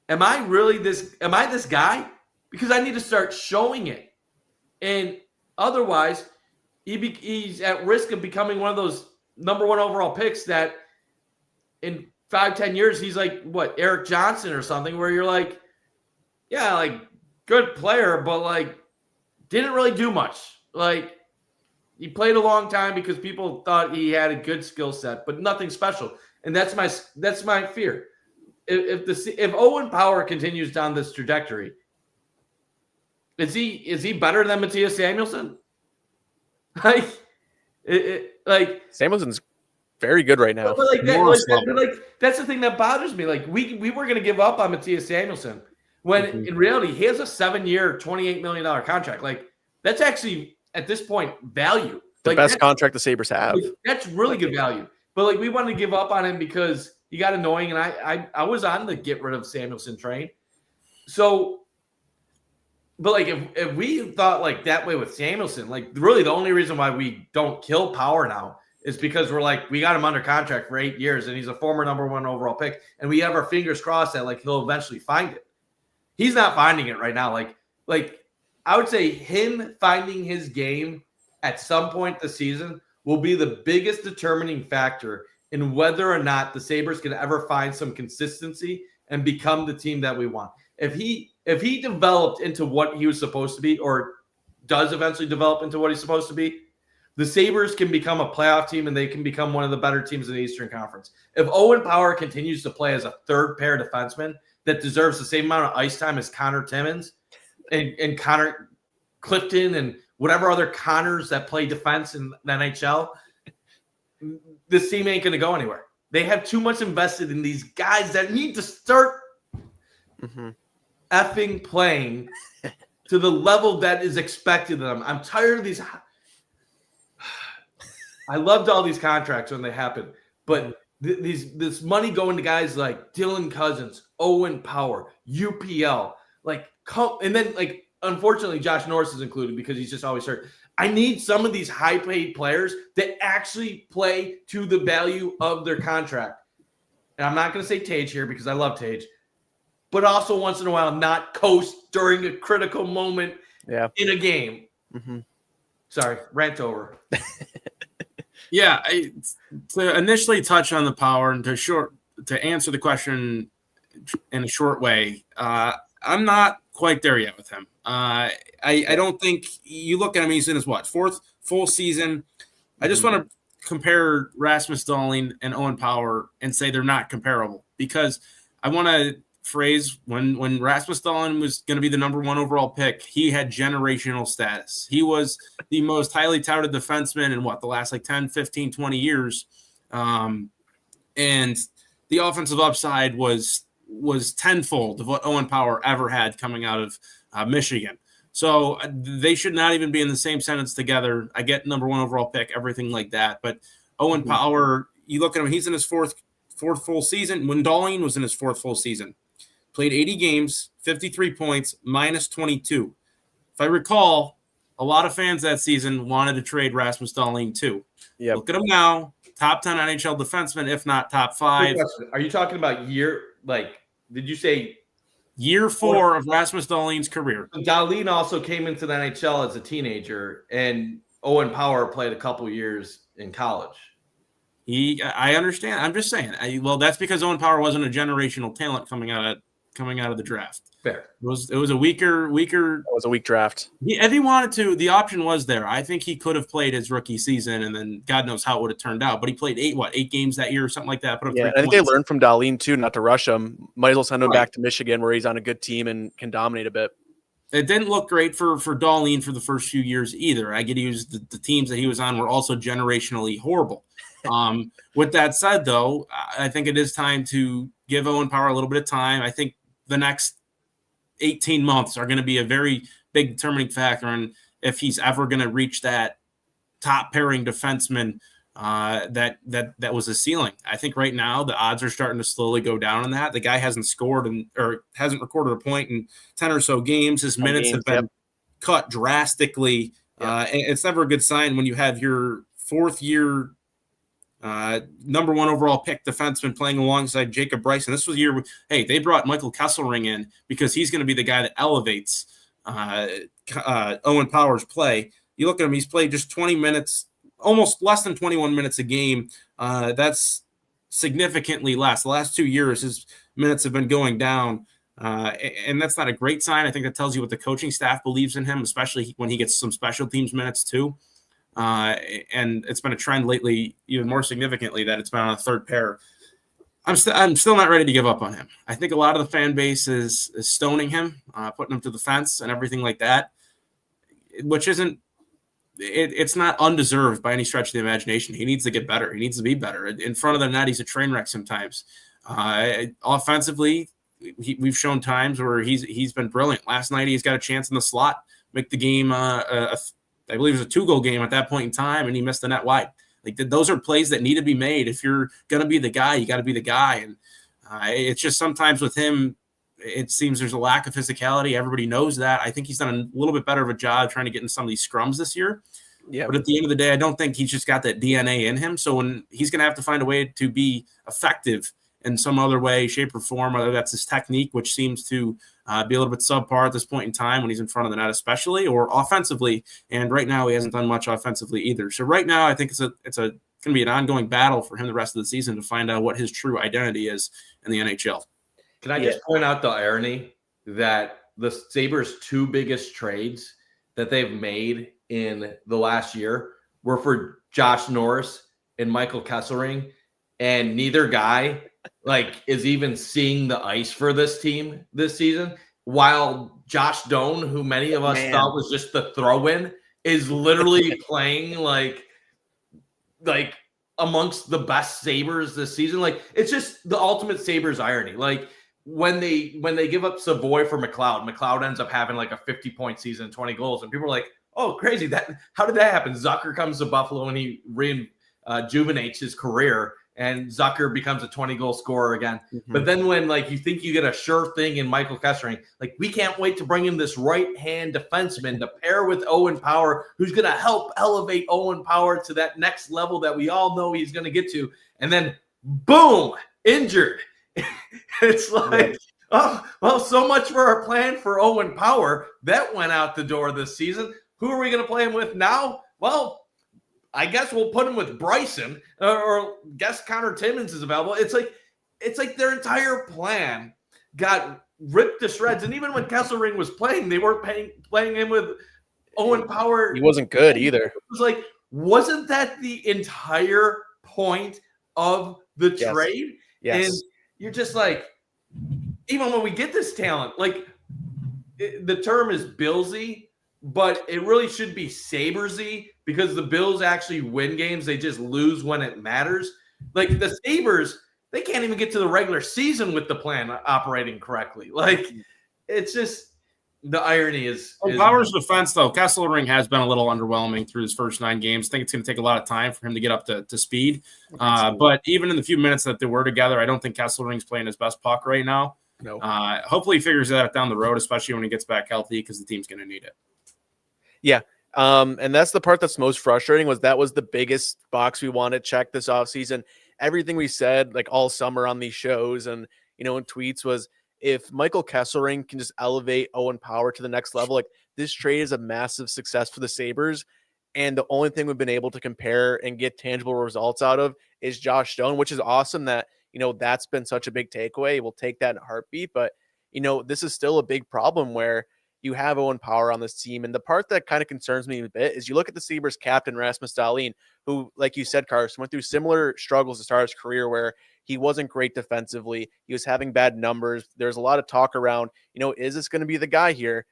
am I this guy? Because I need to start showing it. And otherwise, he's at risk of becoming one of those number 1 overall picks that in 5-10 years, he's like, what, Eric Johnson or something, where you're like, yeah, like, good player, but like, didn't really do much. Like, he played a long time because people thought he had a good skill set, but nothing special. And that's my fear. If Owen Power continues down this trajectory, is he better than Mattias Samuelsson? Like Samuelson's very good right now. But that's the thing that bothers me. Like, we were going to give up on Mattias Samuelsson when in reality he has a 7-year, $28 million contract. Like, that's actually at this point value. The best contract the Sabres have. That's really good value. But like, we wanted to give up on him because he got annoying, and I was on the get rid of Samuelsson train. So, but like, if we thought like that way with Samuelsson, like, really the only reason why we don't kill Power now is because we're like, we got him under contract for 8 years, and he's a former number 1 overall pick, and we have our fingers crossed that like he'll eventually find it. He's not finding it right now. Like I would say him finding his game at some point this season will be the biggest determining factor in whether or not the Sabres can ever find some consistency and become the team that we want. If he developed into what he was supposed to be, or does eventually develop into what he's supposed to be, the Sabres can become a playoff team, and they can become one of the better teams in the Eastern Conference. If Owen Power continues to play as a third pair defenseman that deserves the same amount of ice time as Connor Timmins and Connor Clifton and whatever other Connors that play defense in the NHL, this team ain't going to go anywhere. They have too much invested in these guys that need to start effing playing to the level that is expected of them. I'm tired of these. I loved all these contracts when they happened, but this money going to guys like Dylan Cousins, Owen Power, UPL, and then unfortunately Josh Norris is included because he's just always hurt. I need some of these high-paid players that actually play to the value of their contract. And I'm not going to say Tage here because I love Tage, but also once in a while not coast during a critical moment in a game. Sorry, rant over. Yeah, to initially touch on the Power and to answer the question in a short way, I'm not quite there yet with him. I don't think you look at him. He's in his fourth full season. I just want to compare Rasmus Dahlin and Owen Power and say they're not comparable, because I want to phrase when Rasmus Dahlin was going to be the number 1 overall pick, he had generational status. He was the most highly touted defenseman in the last 10, 15, 20 years. And the offensive upside was was tenfold of what Owen Power ever had coming out of Michigan. So they should not even be in the same sentence together. I get number 1 overall pick, everything like that. But Owen Power, you look at him, he's in his fourth full season. When Dahlin was in his 4th full season, played 80 games, 53 points, minus 22. If I recall, a lot of fans that season wanted to trade Rasmus Dahlin too. Yep. Look at him now, top 10 NHL defenseman, if not top 5. Are you talking about did you say year 4 of Rasmus Dahlin's career? Dahlin also came into the NHL as a teenager, and Owen Power played a couple years in college. I understand. I'm just saying. That's because Owen Power wasn't a generational talent coming out of the draft. Fair. It was a weaker. It was a weak draft. If he wanted to, the option was there. I think he could have played his rookie season, and then God knows how it would have turned out. But he played 8 games that year or something like that. I think they learned from Dahlin too, not to rush him. Might as well send him back to Michigan, where he's on a good team and can dominate a bit. It didn't look great for Dahlin for the first few years either. I get to use the teams that he was on were also generationally horrible. With that said, though, I think it is time to give Owen Power a little bit of time. I think the next 18 months are going to be a very big determining factor on if he's ever going to reach that top pairing defenseman that was a ceiling. I think right now the odds are starting to slowly go down on that. The guy hasn't scored or hasn't recorded a point in 10 or so games. His minutes have been cut drastically. It's never a good sign when you have your 4th year number 1 overall pick defenseman playing alongside Jacob Bryson. This was a year, they brought Michael Kesselring in because he's going to be the guy that elevates Owen Power's play. You look at him, he's played just 20 minutes, almost less than 21 minutes a game. That's significantly less. The last 2 years, his minutes have been going down, and that's not a great sign. I think that tells you what the coaching staff believes in him, especially when he gets some special teams minutes too. And it's been a trend lately, even more significantly, that it's been on a 3rd pair. I'm still not ready to give up on him. I think a lot of the fan base is stoning him, putting him to the fence and everything like that, which isn't. It's not undeserved by any stretch of the imagination. He needs to get better. He needs to be better. In front of the net, he's a train wreck sometimes. Offensively, we've shown times where he's been brilliant. Last night, he's got a chance in the slot, make the game I believe it was a 2-goal game at that point in time, and he missed the net wide. Those are plays that need to be made. If you're going to be the guy, you got to be the guy. And it's just sometimes with him, it seems there's a lack of physicality. Everybody knows that. I think he's done a little bit better of a job trying to get in some of these scrums this year. Yeah. But at the end of the day, I don't think he's just got that DNA in him. So when he's going to have to find a way to be effective in some other way, shape, or form, whether that's his technique, which seems to be a little bit subpar at this point in time when he's in front of the net, especially, or offensively. And right now, he hasn't done much offensively either. So right now, I think it's going to be an ongoing battle for him the rest of the season to find out what his true identity is in the NHL. Can I just point out the irony that the Sabres' 2 biggest trades that they've made in the last year were for Josh Norris and Michael Kesselring, and neither guy is even seeing the ice for this team this season, while Josh Doan, who many of us thought was just the throw-in, is literally playing like amongst the best Sabres this season. It's just the ultimate Sabres irony. When they give up Savoy for McLeod ends up having a 50-point season, 20 goals, and people are like, oh, crazy. How did that happen? Zucker comes to Buffalo and he rejuvenates his career, and Zucker becomes a 20-goal scorer again. Mm-hmm. But then when you think you get a sure thing in Michael Kesselring, we can't wait to bring in this right-hand defenseman to pair with Owen Power, who's going to help elevate Owen Power to that next level that we all know he's going to get to. And then, boom, injured. It's oh, well, so much for our plan for Owen Power. That went out the door this season. Who are we going to play him with now? Well, I guess we'll put him with Bryson, or guess Connor Timmins is available. It's like their entire plan got ripped to shreds. And even when Kesselring was playing, they weren't playing him with Owen Power. He wasn't good either. It was wasn't that the entire point of the trade? Yes. And you're just even when we get this talent, the term is Billsy, but it really should be Sabresy, because the Bills actually win games. They just lose when it matters. The Sabres, they can't even get to the regular season with the plan operating correctly. Like, it's just the irony is. Power's defense, though, Kesselring has been a little underwhelming through his first 9 games. I think it's going to take a lot of time for him to get up to speed. But even in the few minutes that they were together, I don't think Kesselring's playing his best puck right now. No. Hopefully he figures that out down the road, especially when he gets back healthy, because the team's going to need it. Yeah. And that's the part that's most frustrating. That was the biggest box we wanted checked this offseason. Everything we said, like all summer on these shows and, in tweets, was if Michael Kesselring can just elevate Owen Power to the next level, like this trade is a massive success for the Sabres. And the only thing we've been able to compare and get tangible results out of is Josh Stone, which is awesome that, that's been such a big takeaway. We'll take that in a heartbeat. But, this is still a big problem where you have Owen Power on this team. And the part that kind of concerns me a bit is you look at the Sabres captain, Rasmus Dahlin, who, like you said, Carson, went through similar struggles to start his career where he wasn't great defensively. He was having bad numbers. There's a lot of talk around, is this going to be the guy here?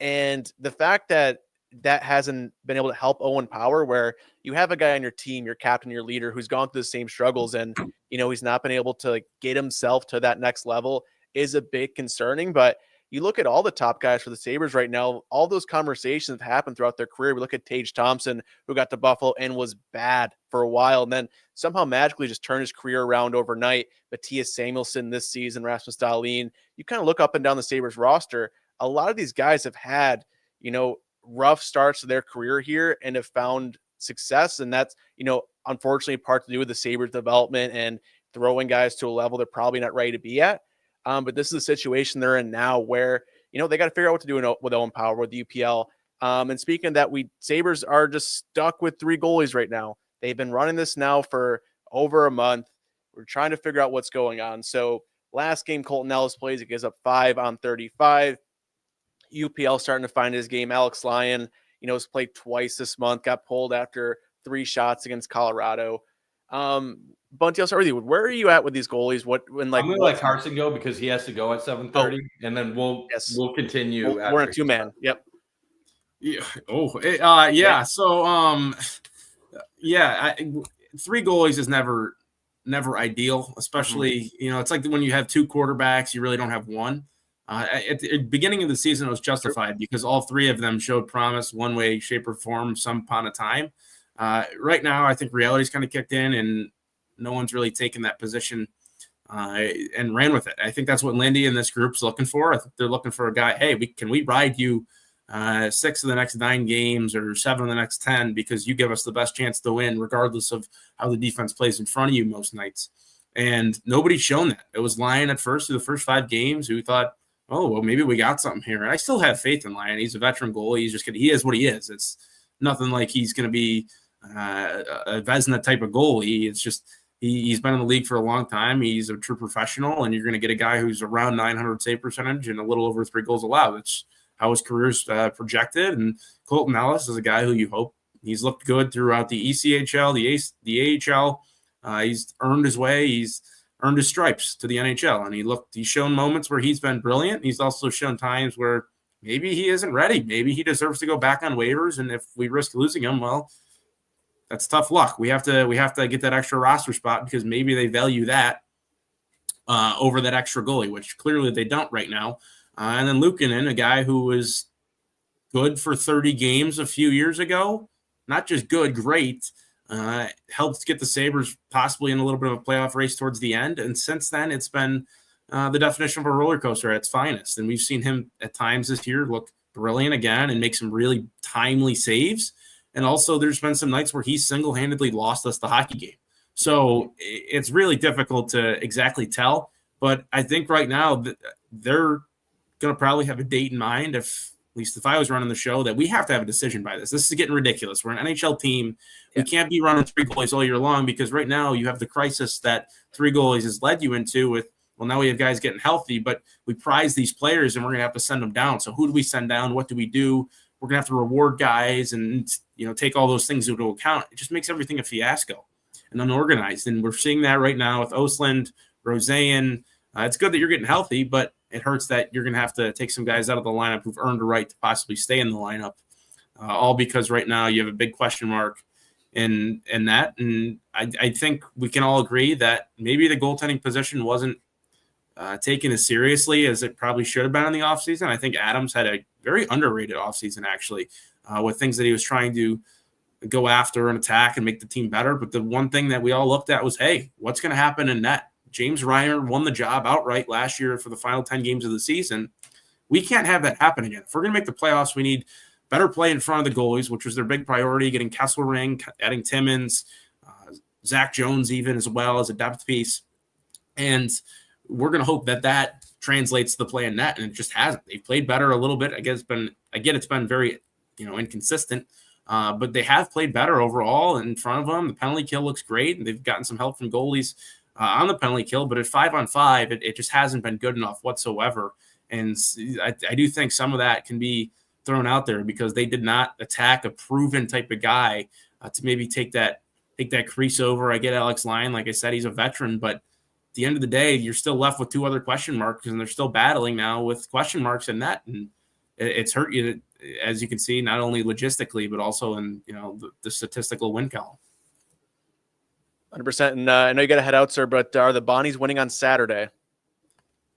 And the fact that hasn't been able to help Owen Power, where you have a guy on your team, your captain, your leader, who's gone through the same struggles and, he's not been able to get himself to that next level, is a bit concerning. But you look at all the top guys for the Sabres right now, all those conversations have happened throughout their career. We look at Tage Thompson, who got to Buffalo and was bad for a while, and then somehow magically just turned his career around overnight. Matthias Samuelsson this season, Rasmus Dahlin. You kind of look up and down the Sabres roster. A lot of these guys have had, rough starts to their career here and have found success. And that's, unfortunately part to do with the Sabres development and throwing guys to a level they're probably not ready to be at. But this is a situation they're in now where, they got to figure out what to do with Owen Power, with the UPL. And speaking of that, Sabres are just stuck with 3 goalies right now. They've been running this now for over a month. We're trying to figure out what's going on. So last game Colton Ellis plays, he gives up 5 on 35. UPL starting to find his game. Alex Lyon, has played twice this month, got pulled after 3 shots against Colorado. Bunty, I'll start with you. Where are you at with these goalies? I'm going to let Carson go because he has to go at 7:30, and then we'll continue. We're in a 2-man. Yep. Yeah. Yeah. So, 3 goalies is never ideal, especially, it's like when you have 2 quarterbacks, you really don't have one. At the beginning of the season, it was justified because all 3 of them showed promise one way, shape, or form some upon a time. Right now, I think reality's kind of kicked in, and no one's really taken that position and ran with it. I think that's what Lindy and this group's looking for. I think they're looking for a guy, hey, can we ride you 6 of the next 9 games or 7 of the next 10 because you give us the best chance to win regardless of how the defense plays in front of you most nights. And nobody's shown that. It was Lyon at first through the first 5 games who thought, oh, well, maybe we got something here. And I still have faith in Lyon. He's a veteran goalie. He is what he is. It's nothing like he's going to be a Vezina type of goalie. It's just he's been in the league for a long time. He's a true professional, and you're going to get a guy who's around 900 save percentage and a little over 3 goals allowed. That's how his career's projected. And Colton Ellis is a guy who you hope he's looked good throughout the ECHL, the AHL. He's earned his way. He's earned his stripes to the NHL, and he's shown moments where he's been brilliant. He's also shown times where maybe he isn't ready. Maybe he deserves to go back on waivers, and if we risk losing him, well, that's tough luck. We have to get that extra roster spot because maybe they value that over that extra goalie, which clearly they don't right now. And then Luukkonen, a guy who was good for 30 games a few years ago, not just good, great. Helped get the Sabres possibly in a little bit of a playoff race towards the end. And since then, it's been the definition of a roller coaster at its finest. And we've seen him at times this year look brilliant again and make some really timely saves. And also there's been some nights where he single-handedly lost us the hockey game. So it's really difficult to exactly tell. But I think right now they're going to probably have a date in mind, at least if I was running the show, that we have to have a decision by this. This is getting ridiculous. We're an NHL team. We can't be running 3 goalies all year long because right now you have the crisis that 3 goalies has led you into with, well, now we have guys getting healthy, but we prize these players and we're going to have to send them down. So who do we send down? What do we do? We're going to have to reward guys and, take all those things into account. It just makes everything a fiasco and unorganized. And we're seeing that right now with Osland, Roseanne. It's good that you're getting healthy, but it hurts that you're going to have to take some guys out of the lineup who've earned a right to possibly stay in the lineup, all because right now you have a big question mark in that. And I think we can all agree that maybe the goaltending position wasn't taken as seriously as it probably should have been in the offseason. I think Adams had a very underrated offseason, actually, with things that he was trying to go after and attack and make the team better. But the one thing that we all looked at was, hey, what's going to happen in net? James Reimer won the job outright last year for the final 10 games of the season. We can't have that happen again. If we're going to make the playoffs, we need better play in front of the goalies, which was their big priority, getting Kesselring, adding Timmins, Zach Jones even as well as a depth piece. And we're going to hope that that translates to the play in net, and it just hasn't. They've played better a little bit. I guess it's been very, inconsistent, but they have played better overall in front of them. The penalty kill looks great, and they've gotten some help from goalies on the penalty kill, but at 5-on-5, it just hasn't been good enough whatsoever. And I do think some of that can be thrown out there because they did not attack a proven type of guy to maybe take that crease over. I get Alex Lyon. Like I said, he's a veteran, but at the end of the day, you're still left with two other question marks, and they're still battling now with question marks in net. And it's hurt you, as you can see, not only logistically, but also in, the statistical win column. 100%. And I know you got to head out, sir, but are the Bonnies winning on Saturday?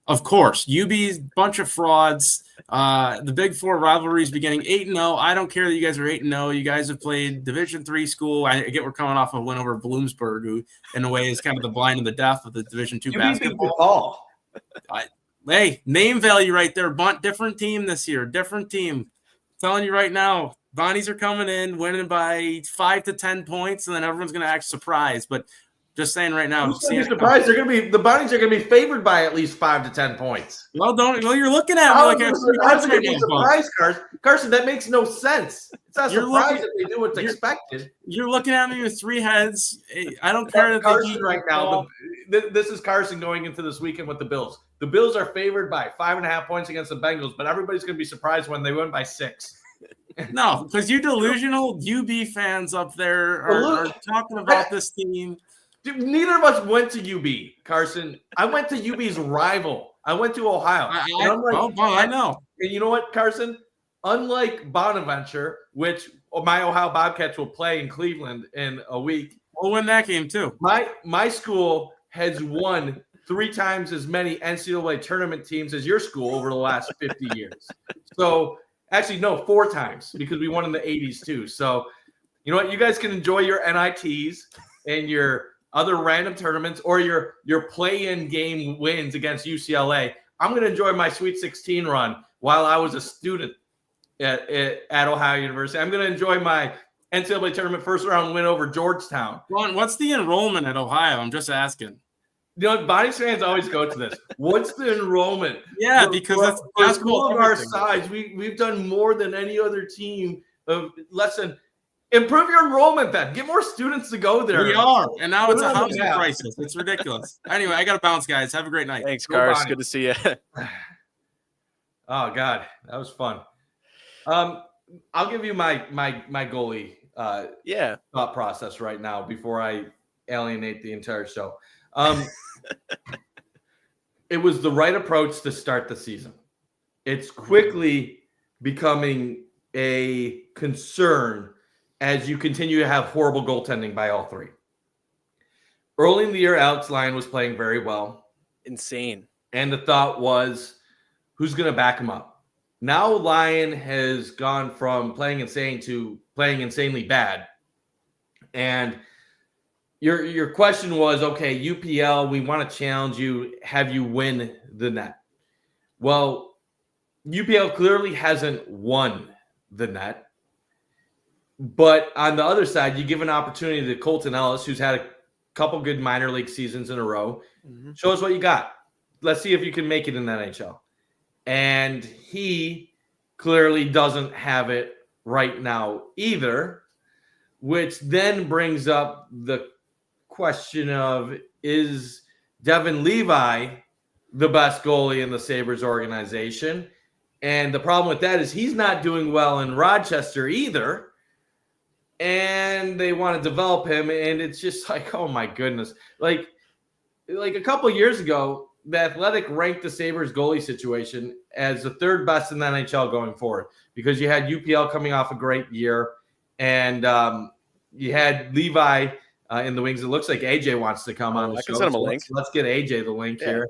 Of course, UB's bunch of frauds. The Big Four rivalries beginning 8-0. I don't care that you guys are 8-0. You guys have played Division III school. I get we're coming off a win over Bloomsburg, who in a way is kind of the blind and the deaf of the Division II basketball. Hey, name value right there. Bundt, different team this year. Different team. I'm telling you right now, Bonnies are coming in, winning by 5 to 10 points, and then everyone's going to act surprised. But just saying right now, the Bonnies are going to be favored by at least 5 to 10 points. Well, you're looking at me like how's it going to be a surprise, Carson? That makes no sense. It's not surprising they do what's expected. You're looking at me with three heads. I don't care that Carson right now. This is Carson going into this weekend with the Bills. The Bills are favored by 5.5 points against the Bengals, but everybody's going to be surprised when they win by 6. No, because you delusional UB fans up there are talking about this team. Dude, neither of us went to UB, Carson. I went to UB's rival. I went to Ohio. I know. And you know what, Carson? Unlike Bonaventure, which my Ohio Bobcats will play in Cleveland in a week. We'll win that game too. My school has won 3 times as many NCAA tournament teams as your school over the last 50 years. So actually, no, 4 times because we won in the 80s too. So you know what? You guys can enjoy your NITs and your other random tournaments or your play-in game wins against UCLA. I'm going to enjoy my Sweet 16 run while I was a student at Ohio University. I'm going to enjoy my NCAA tournament first round win over Georgetown. Ron, what's the enrollment at Ohio? I'm just asking. You know, Bonnies fans always go to this. What's the enrollment? Yeah, because that's for a school of our size. We've done more than any other team of less than. Improve your enrollment then. Get more students to go there. We are. And now it's a housing crisis. It's ridiculous. Anyway, I got to bounce, guys. Have a great night. Thanks, Carson. Good to see you. Oh, God. That was fun. I'll give you my goalie thought process right now before I alienate the entire show. It was the right approach to start the season. It's quickly becoming a concern as you continue to have horrible goaltending by all 3. Early in the year, Alex Lyon was playing very well. Insane. And the thought was, who's going to back him up? Now Lyon has gone from playing insane to playing insanely bad. And your question was, okay, UPL, we want to challenge you. Have you win the net? Well, UPL clearly hasn't won the net. But on the other side, you give an opportunity to Colton Ellis, who's had a couple good minor league seasons in a row. Mm-hmm. Show us what you got. Let's see if you can make it in the NHL. And he clearly doesn't have it right now either, which then brings up the question of, is Devin Levi the best goalie in the Sabres organization? And the problem with that is he's not doing well in Rochester either. And they want to develop him, and it's just like, oh my goodness. Like a couple of years ago, the Athletic ranked the Sabres goalie situation as the 3rd best in the NHL going forward because you had UPL coming off a great year, and you had Levi in the wings. It looks like AJ wants to come on the I show. can send him a link. Let's get AJ the link here.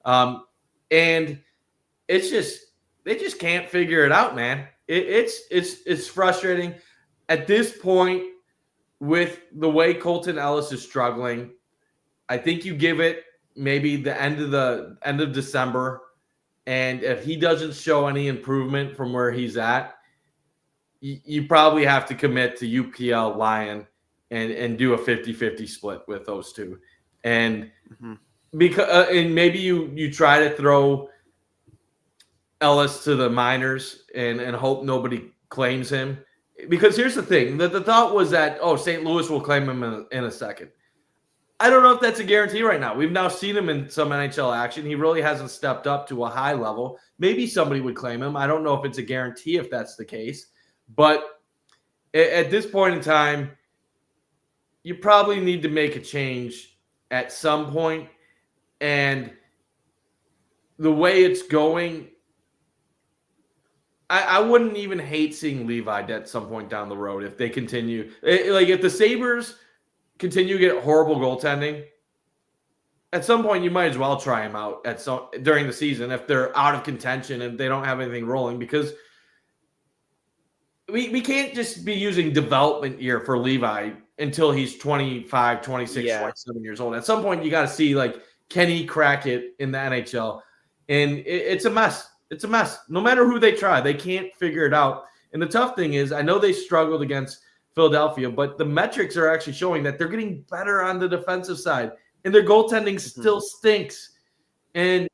And it's just they just can't figure it out, man. It's frustrating at this point with the way Colton Ellis is struggling. I think you give it maybe the end of December, and if he doesn't show any improvement from where he's at, you probably have to commit to UPL Lion and do a 50-50 split with those two. And because and maybe you try to throw Ellis to the minors and hope nobody claims him. Because here's the thing, the thought was that, St. Louis will claim him in a second. I don't know if that's a guarantee right now. We've now seen him in some NHL action. He really hasn't stepped up to a high level. Maybe somebody would claim him. I don't know if it's a guarantee if that's the case. But at this point in time, you probably need to make a change at some point. And the way it's going, I wouldn't even hate seeing Levi at some point down the road if they continue. If the Sabres continue to get horrible goaltending, at some point you might as well try him out during the season if they're out of contention and they don't have anything rolling, because we can't just be using development year for Levi until he's 25, 26, 27 years old. At some point you got to see, can he crack it in the NHL? And it's a mess. It's a mess. No matter who they try, they can't figure it out. And the tough thing is, I know they struggled against Philadelphia, but the metrics are actually showing that they're getting better on the defensive side, and their goaltending still stinks. And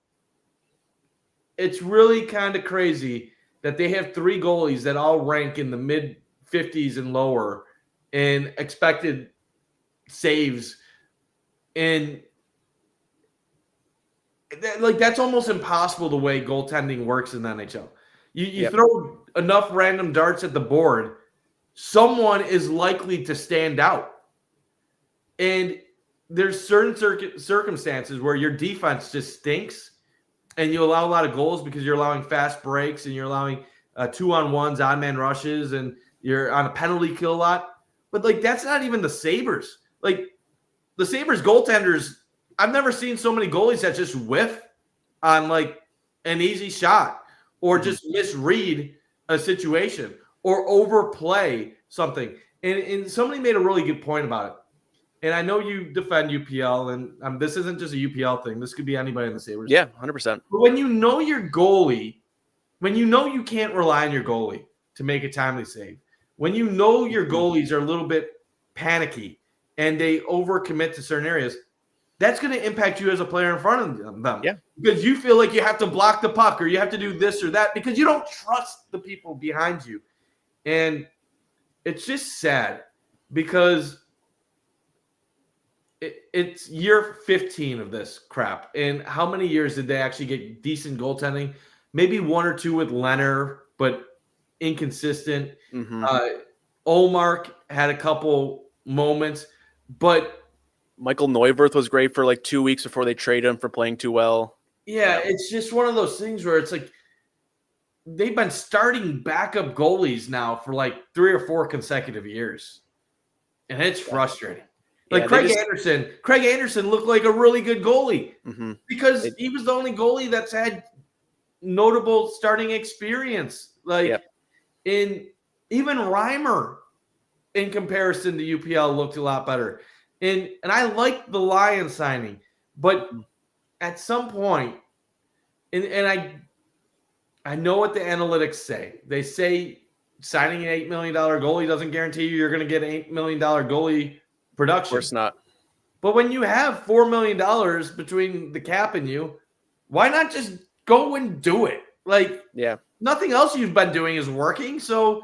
it's really kind of crazy that they have 3 goalies that all rank in the mid 50s and lower in expected saves. And that's almost impossible the way goaltending works in the NHL. You throw enough random darts at the board, someone is likely to stand out. And there's certain circumstances where your defense just stinks and you allow a lot of goals because you're allowing fast breaks and you're allowing 2-on-1s, odd-man rushes, and you're on a penalty kill a lot. But, that's not even the Sabres. The Sabres goaltenders, I've never seen so many goalies that just whiff on, an easy shot or just misread a situation or overplay something. And somebody made a really good point about it. And I know you defend UPL, and this isn't just a UPL thing. This could be anybody in the Sabres. Yeah, 100%. But when you know your goalie, when you know you can't rely on your goalie to make a timely save, when you know your goalies are a little bit panicky and they overcommit to certain areas, that's going to impact you as a player in front of them. Yeah. Because you feel like you have to block the puck or you have to do this or that because you don't trust the people behind you. And it's just sad because it's year 15 of this crap. And how many years did they actually get decent goaltending? Maybe 1 or 2 with Leonard, but inconsistent. Olmark had a couple moments, but Michael Neuwirth was great for 2 weeks before they traded him for playing too well. Yeah, it's just one of those things where it's they've been starting backup goalies now for 3 or 4 consecutive years. And it's frustrating. Craig Anderson looked like a really good goalie because he was the only goalie that's had notable starting experience. In even Reimer in comparison to UPL looked a lot better. And I like the Lions signing, but at some point, and I know what the analytics say. They say signing an $8 million goalie doesn't guarantee you're going to get an $8 million goalie production. Of course not. But when you have $4 million between the cap and you, why not just go and do it? Nothing else you've been doing is working. So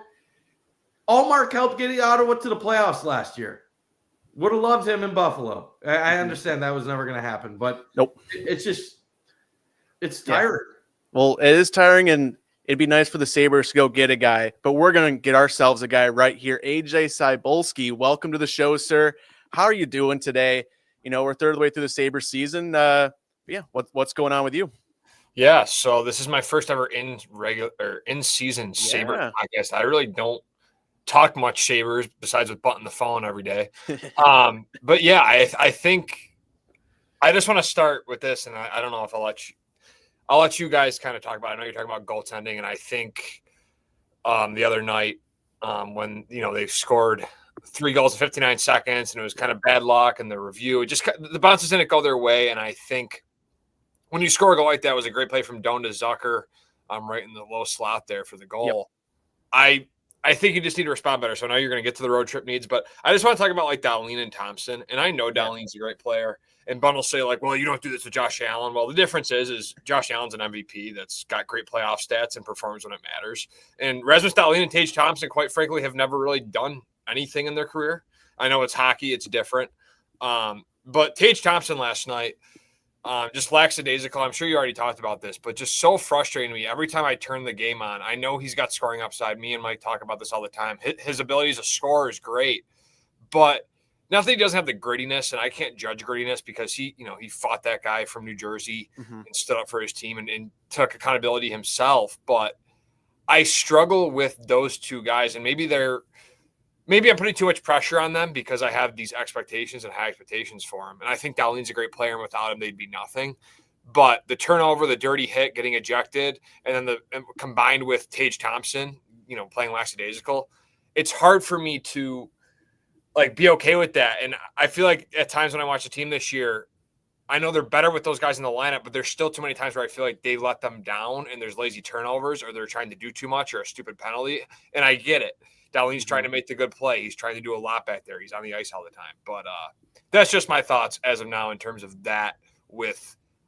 Allmark helped get Ottawa to the playoffs last year. Would have loved him in Buffalo. I understand that was never going to happen, but nope. It's tiring. Well, it is tiring, and it'd be nice for the Sabres to go get a guy, but we're going to get ourselves a guy right here. AJ Cybulski, welcome to the show, sir. How are you doing today? We're third of the way through the Sabres season. What's going on with you? Yeah, so this is my first ever in-season Sabre podcast. I really don't talk much Sabres besides with Bundt on the phone every day. But yeah, I think I just want to start with this, and I don't know if I'll let you guys kind of talk about it. I know you're talking about goaltending, and I think the other night when they scored 3 goals in 59 seconds, and it was kind of bad luck, and the review, it just the bounces didn't go their way, and I think when you score a goal like that, it was a great play from Doan to Zucker, right in the low slot there for the goal. Yep. I think you just need to respond better. So I know you're going to get to the road trip needs, but I just want to talk about like Dahlin and Thompson. And I know Dahlin's a great player. And Bundt will say like, well, you don't do this with Josh Allen. Well, the difference is Josh Allen's an MVP that's got great playoff stats and performs when it matters. And Rasmus Dahlin and Tage Thompson, quite frankly, have never really done anything in their career. I know it's hockey. It's different. But Tage Thompson last night, just lackadaisical. I'm sure you already talked about this, but just so frustrating to me. Every time I turn the game on, I know he's got scoring upside. Me and Mike talk about this all the time. His ability as a scorer is great, but not that he doesn't have the grittiness, and I can't judge grittiness because he fought that guy from New Jersey and stood up for his team and took accountability himself. But I struggle with those two guys, and maybe I'm putting too much pressure on them because I have these expectations and high expectations for him. And I think Dahlin's a great player, and without him, they'd be nothing. But the turnover, the dirty hit, getting ejected, and then combined with Tage Thompson, playing lackadaisical, it's hard for me to be okay with that. And I feel like at times when I watch the team this year, I know they're better with those guys in the lineup, but there's still too many times where I feel like they let them down and there's lazy turnovers or they're trying to do too much or a stupid penalty. And I get it. Dahlin's trying to make the good play. He's trying to do a lot back there. He's on the ice all the time. But that's just my thoughts as of now in terms of that.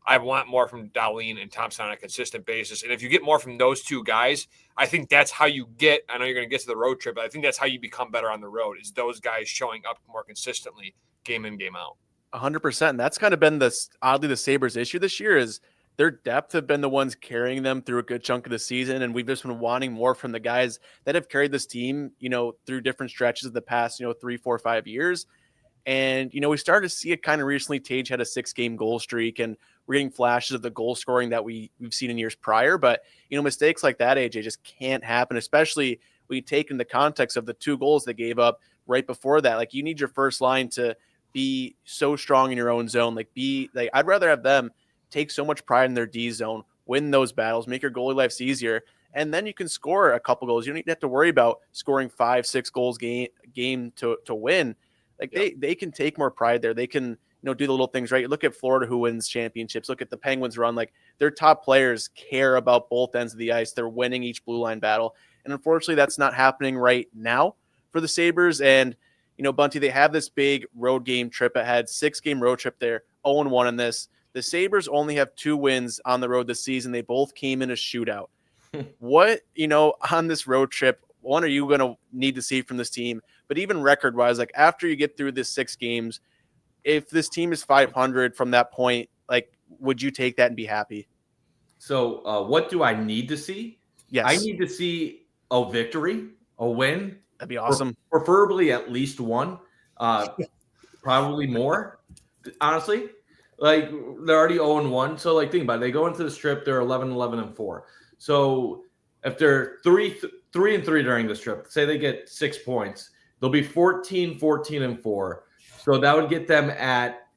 I want more from Dahlin and Thompson on a consistent basis. And if you get more from those two guys, I think that's how you get – I know you're going to get to the road trip, but I think that's how you become better on the road is those guys showing up more consistently game in, game out. 100%. And that's kind of been oddly the Sabres' issue this year is their depth have been the ones carrying them through a good chunk of the season. And we've just been wanting more from the guys that have carried this team, through different stretches of the past, 3, 4, 5 years. And, we started to see it kind of recently. Tage had a 6-game goal streak, and we're getting flashes of the goal scoring that we've seen in years prior. But, mistakes like that, AJ, just can't happen, especially when you take in the context of the 2 goals they gave up right before that. Like, you need your first line to be so strong in your own zone. I'd rather have them take so much pride in their D zone, win those battles, make your goalie lives easier, and then you can score a couple goals. You don't have to worry about scoring 5-6 goals game to win. They can take more pride there. They can do the little things right. You look at Florida, who wins championships. Look at the Penguins run. Their top players care about both ends of the ice. They're winning each blue line battle, and unfortunately, that's not happening right now for the Sabres. And Bunty, they have this big road game trip ahead, 6-game road trip there, 0-1 in this. The Sabres only have 2 wins on the road this season. They both came in a shootout. What, on this road trip, one, are you going to need to see from this team? But even record-wise, after you get through this 6 games, if this team is 500 from that point, would you take that and be happy? So what do I need to see? Yes. I need to see a victory, a win. That'd be awesome. Preferably at least one, probably more, honestly. They're already 0-1. So, think about it. They go into the strip, they're 11-11-4. So, if they're 3-3 during the strip, say they get 6 points, they'll be 14-14-4. So, that would get them at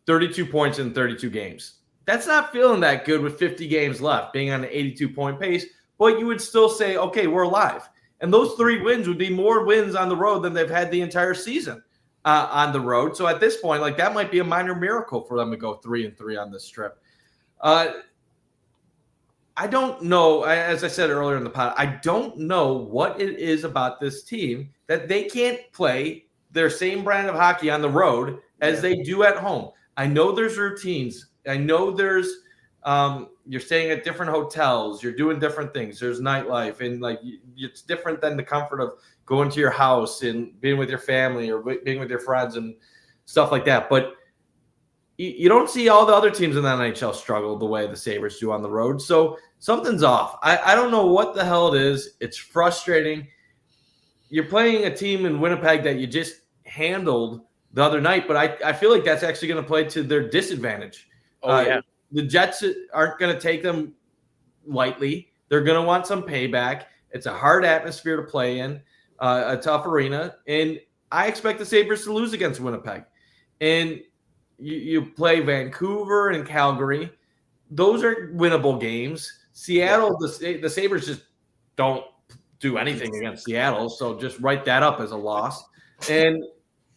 32 points in 32 games. That's not feeling that good with 50 games left, being on an 82-point pace, but you would still say, okay, we're alive. And those 3 wins would be more wins on the road than they've had the entire season. On the road. So at this point, that might be a minor miracle for them to go 3-3 on this trip. I don't know, as I said earlier in the pod, I don't know what it is about this team that they can't play their same brand of hockey on the road as they do at home. I know there's routines. I know there's you're staying at different hotels. You're doing different things. There's nightlife, and it's different than the comfort of going to your house and being with your family or being with your friends and stuff like that. But you don't see all the other teams in the NHL struggle the way the Sabres do on the road. So something's off. I don't know what the hell it is. It's frustrating. You're playing a team in Winnipeg that you just handled the other night, but I feel like that's actually going to play to their disadvantage. Yeah. The Jets aren't going to take them lightly. They're going to want some payback. It's a hard atmosphere to play in. a tough arena, and I expect the Sabres to lose against Winnipeg. And you play Vancouver and Calgary. Those are winnable games. Seattle, the Sabres just don't do anything against Seattle, so just write that up as a loss. And,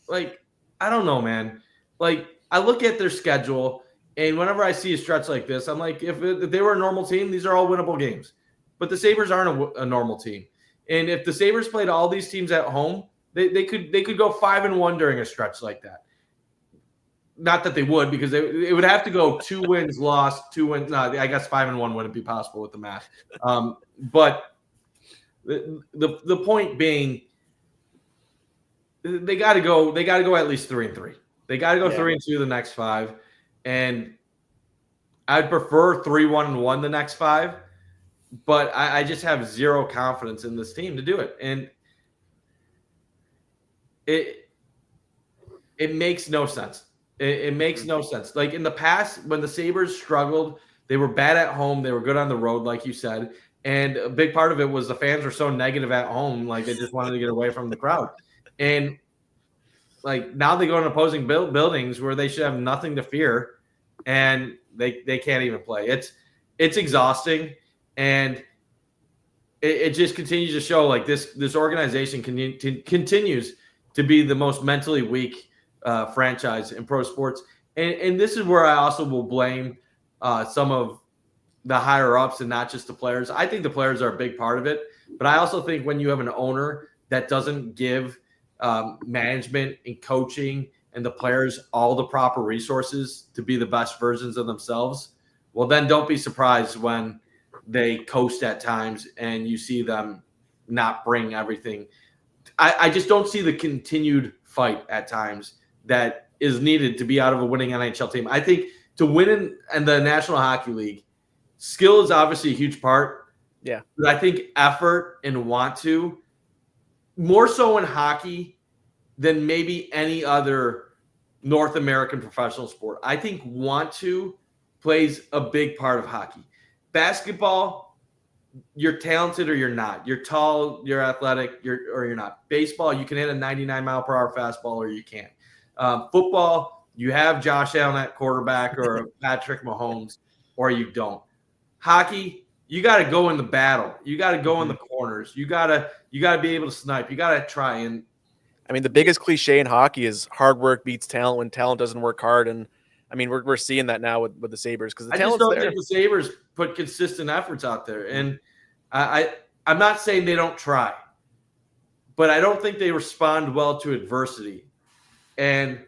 like, I don't know, man. Like, I look at their schedule, and whenever I see a stretch like this, I'm like, if they were a normal team, these are all winnable games. But the Sabres aren't a normal team. And if the Sabres played all these teams at home, they could go 5-1 during a stretch like that. Not that they would, because it would have to go 2 wins, lost, 2 wins. No, I guess 5-1 wouldn't be possible with the math. But the point being, they got to go. They got to go at least 3-3. They got to go 3-2 the next 5, and I'd prefer 3-1-1 the next 5. But I just have zero confidence in this team to do it, and it makes no sense. It makes no sense. Like in the past, when the Sabres struggled, they were bad at home. They were good on the road, like you said. And a big part of it was the fans were so negative at home, like they just wanted to get away from the crowd. And like now they go in opposing buildings where they should have nothing to fear, and they can't even play. It's exhausting, and it just continues to show like this organization continues to be the most mentally weak franchise in pro sports. And this is where I also will blame some of the higher ups and not just the players. I think the players are a big part of it, but I also think when you have an owner that doesn't give management and coaching and the players all the proper resources to be the best versions of themselves, well, then don't be surprised when they coast at times and you see them not bring everything. I just don't see the continued fight at times that is needed to be out of a winning NHL team. I think to win in the National Hockey League, skill is obviously a huge part. Yeah. But I think effort and want to, more so in hockey than maybe any other North American professional sport. I think want to plays a big part of hockey. Basketball, you're talented or you're not. You're tall, you're athletic, or you're not. Baseball, you can hit a 99-mile-per-hour fastball or you can't. Football, you have Josh Allen at quarterback or Patrick Mahomes, or you don't. Hockey, you got to go in the battle. You got to go in the corners. You got to be able to snipe. You got to try. And I mean, the biggest cliche in hockey is hard work beats talent when talent doesn't work hard. And I mean, we're seeing that now with the Sabres because the talent's there. I just don't think the Sabres put consistent efforts out there. And I'm not saying they don't try, but I don't think they respond well to adversity. And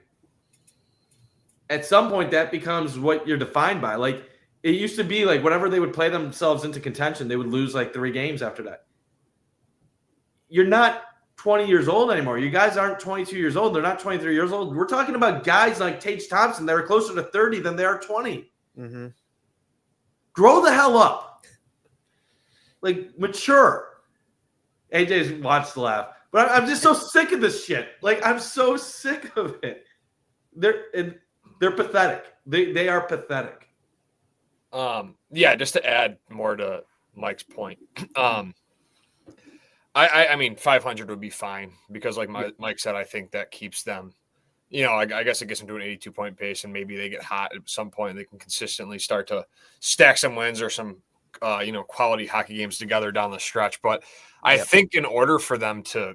at some point, that becomes what you're defined by. Like, it used to be like whenever they would play themselves into contention, they would lose like 3 games after that. You're not 20 years old anymore. You guys aren't 22 years old. They're not 23 years old. We're talking about guys like Tage Thompson that are closer to 30 than they are 20. Mm-hmm. Grow the hell up. Like, mature. AJ wants to laugh. But I'm just so sick of this shit. Like, I'm so sick of it. They're pathetic. They are pathetic. Yeah, just to add more to Mike's point. I mean, 500 would be fine because, like Mike said, I think that keeps them, I guess it gets them to an 82-point pace, and maybe they get hot at some point. They can consistently start to stack some wins or some, quality hockey games together down the stretch. But I think in order for them to,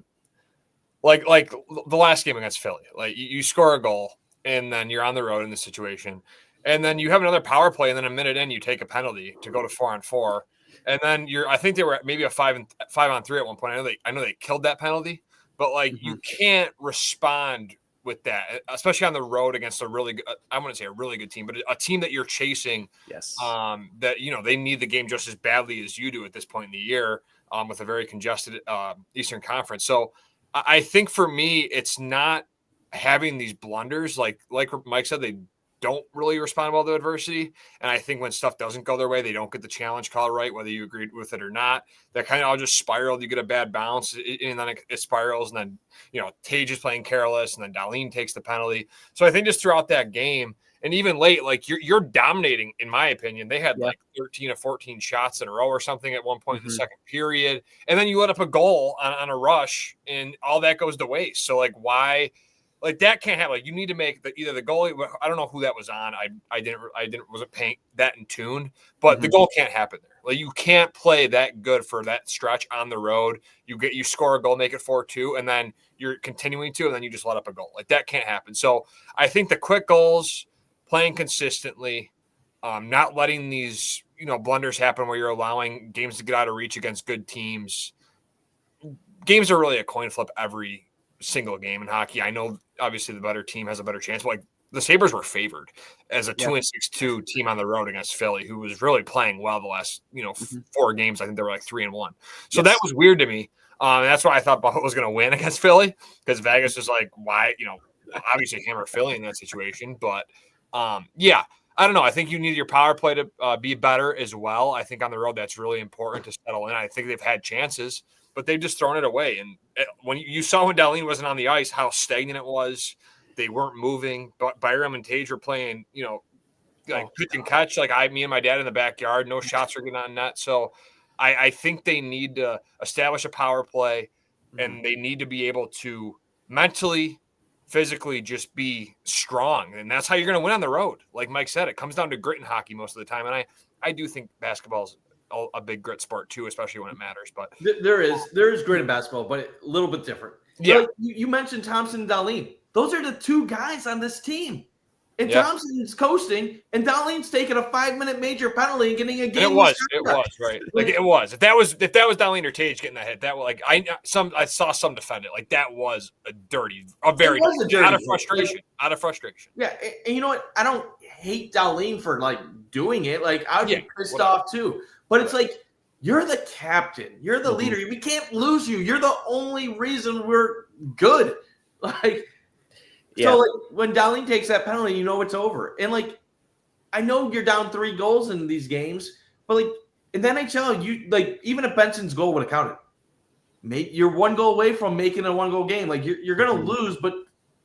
like the last game against Philly, like you score a goal and then you're on the road in the situation, and then you have another power play, and then a minute in you take a penalty to go to 4-on-4. And then I think they were at maybe a 5-on-3 at one point. I know they killed that penalty, but you can't respond with that, especially on the road against a really good, I wouldn't say a really good team, but a team that you're chasing. Yes. That, they need the game just as badly as you do at this point in the year, with a very congested Eastern Conference. So I think for me, it's not having these blunders. Like Mike said, they don't really respond well to adversity. And I think when stuff doesn't go their way, they don't get the challenge call right, whether you agreed with it or not. That kind of all just spiraled. You get a bad bounce, and then it spirals. And then, Tage is playing careless, and then Dahlin takes the penalty. So I think just throughout that game, And even late, like you're dominating, in my opinion. They had Yeah. like 13 or 14 shots in a row or something at one point in the second period. And then you let up a goal on a rush, and all that goes to waste. So, like, why? Like, that can't happen. Like, you need to make either the goalie. I don't know who that was on. Wasn't paying that in tune. But the goal can't happen there. Like, you can't play that good for that stretch on the road. You score a goal, make it 4-2, and then you're continuing to, and then you just let up a goal. Like, that can't happen. So I think the quick goals, playing consistently, not letting these blunders happen where you're allowing games to get out of reach against good teams. Games are really a coin flip every single game in hockey. I know obviously the better team has a better chance, but like the Sabres were favored as a 2-6-2 team on the road against Philly, who was really playing well the last 4 games. I think they were like 3-1. So that was weird to me. And that's why I thought Buffalo was going to win against Philly, because Vegas was like, why, obviously hammer Philly in that situation. But I don't know. I think you need your power play to be better as well. I think on the road that's really important to settle in. I think they've had chances, but they've just thrown it away. And when you saw when Dahlin wasn't on the ice, how stagnant it was. They weren't moving. But Byram and Tage were playing, like pitch and catch, like me and my dad in the backyard. No shots were getting on net. So I think they need to establish a power play, and they need to be able to mentally, physically just be strong. And that's how you're going to win on the road. Like Mike said, it comes down to grit in hockey most of the time. And I do think basketball's a big grit sport too, especially when it matters. But there is grit in basketball, but a little bit different. Yeah. Like you mentioned Thompson and Dahlin. Those are the 2 guys on this team. And Thompson's coasting, and Dahlin's taking a 5-minute major penalty and getting a game. It was right. Like it was. If that was Dahlin or Tage getting that hit, that was like I saw some defend it. Like that was very out of frustration. Yeah, and you know what? I don't hate Dahlin for like doing it. Like I'd be pissed off too. But it's like, you're the captain. You're the leader. We can't lose you. You're the only reason we're good. Like, so like when Dahlin takes that penalty, you know it's over. And like, I know you're down 3 goals in these games, but like in the NHL, you like even if Benson's goal would have counted, you're 1 goal away from making a 1-goal game. Like you're gonna lose, but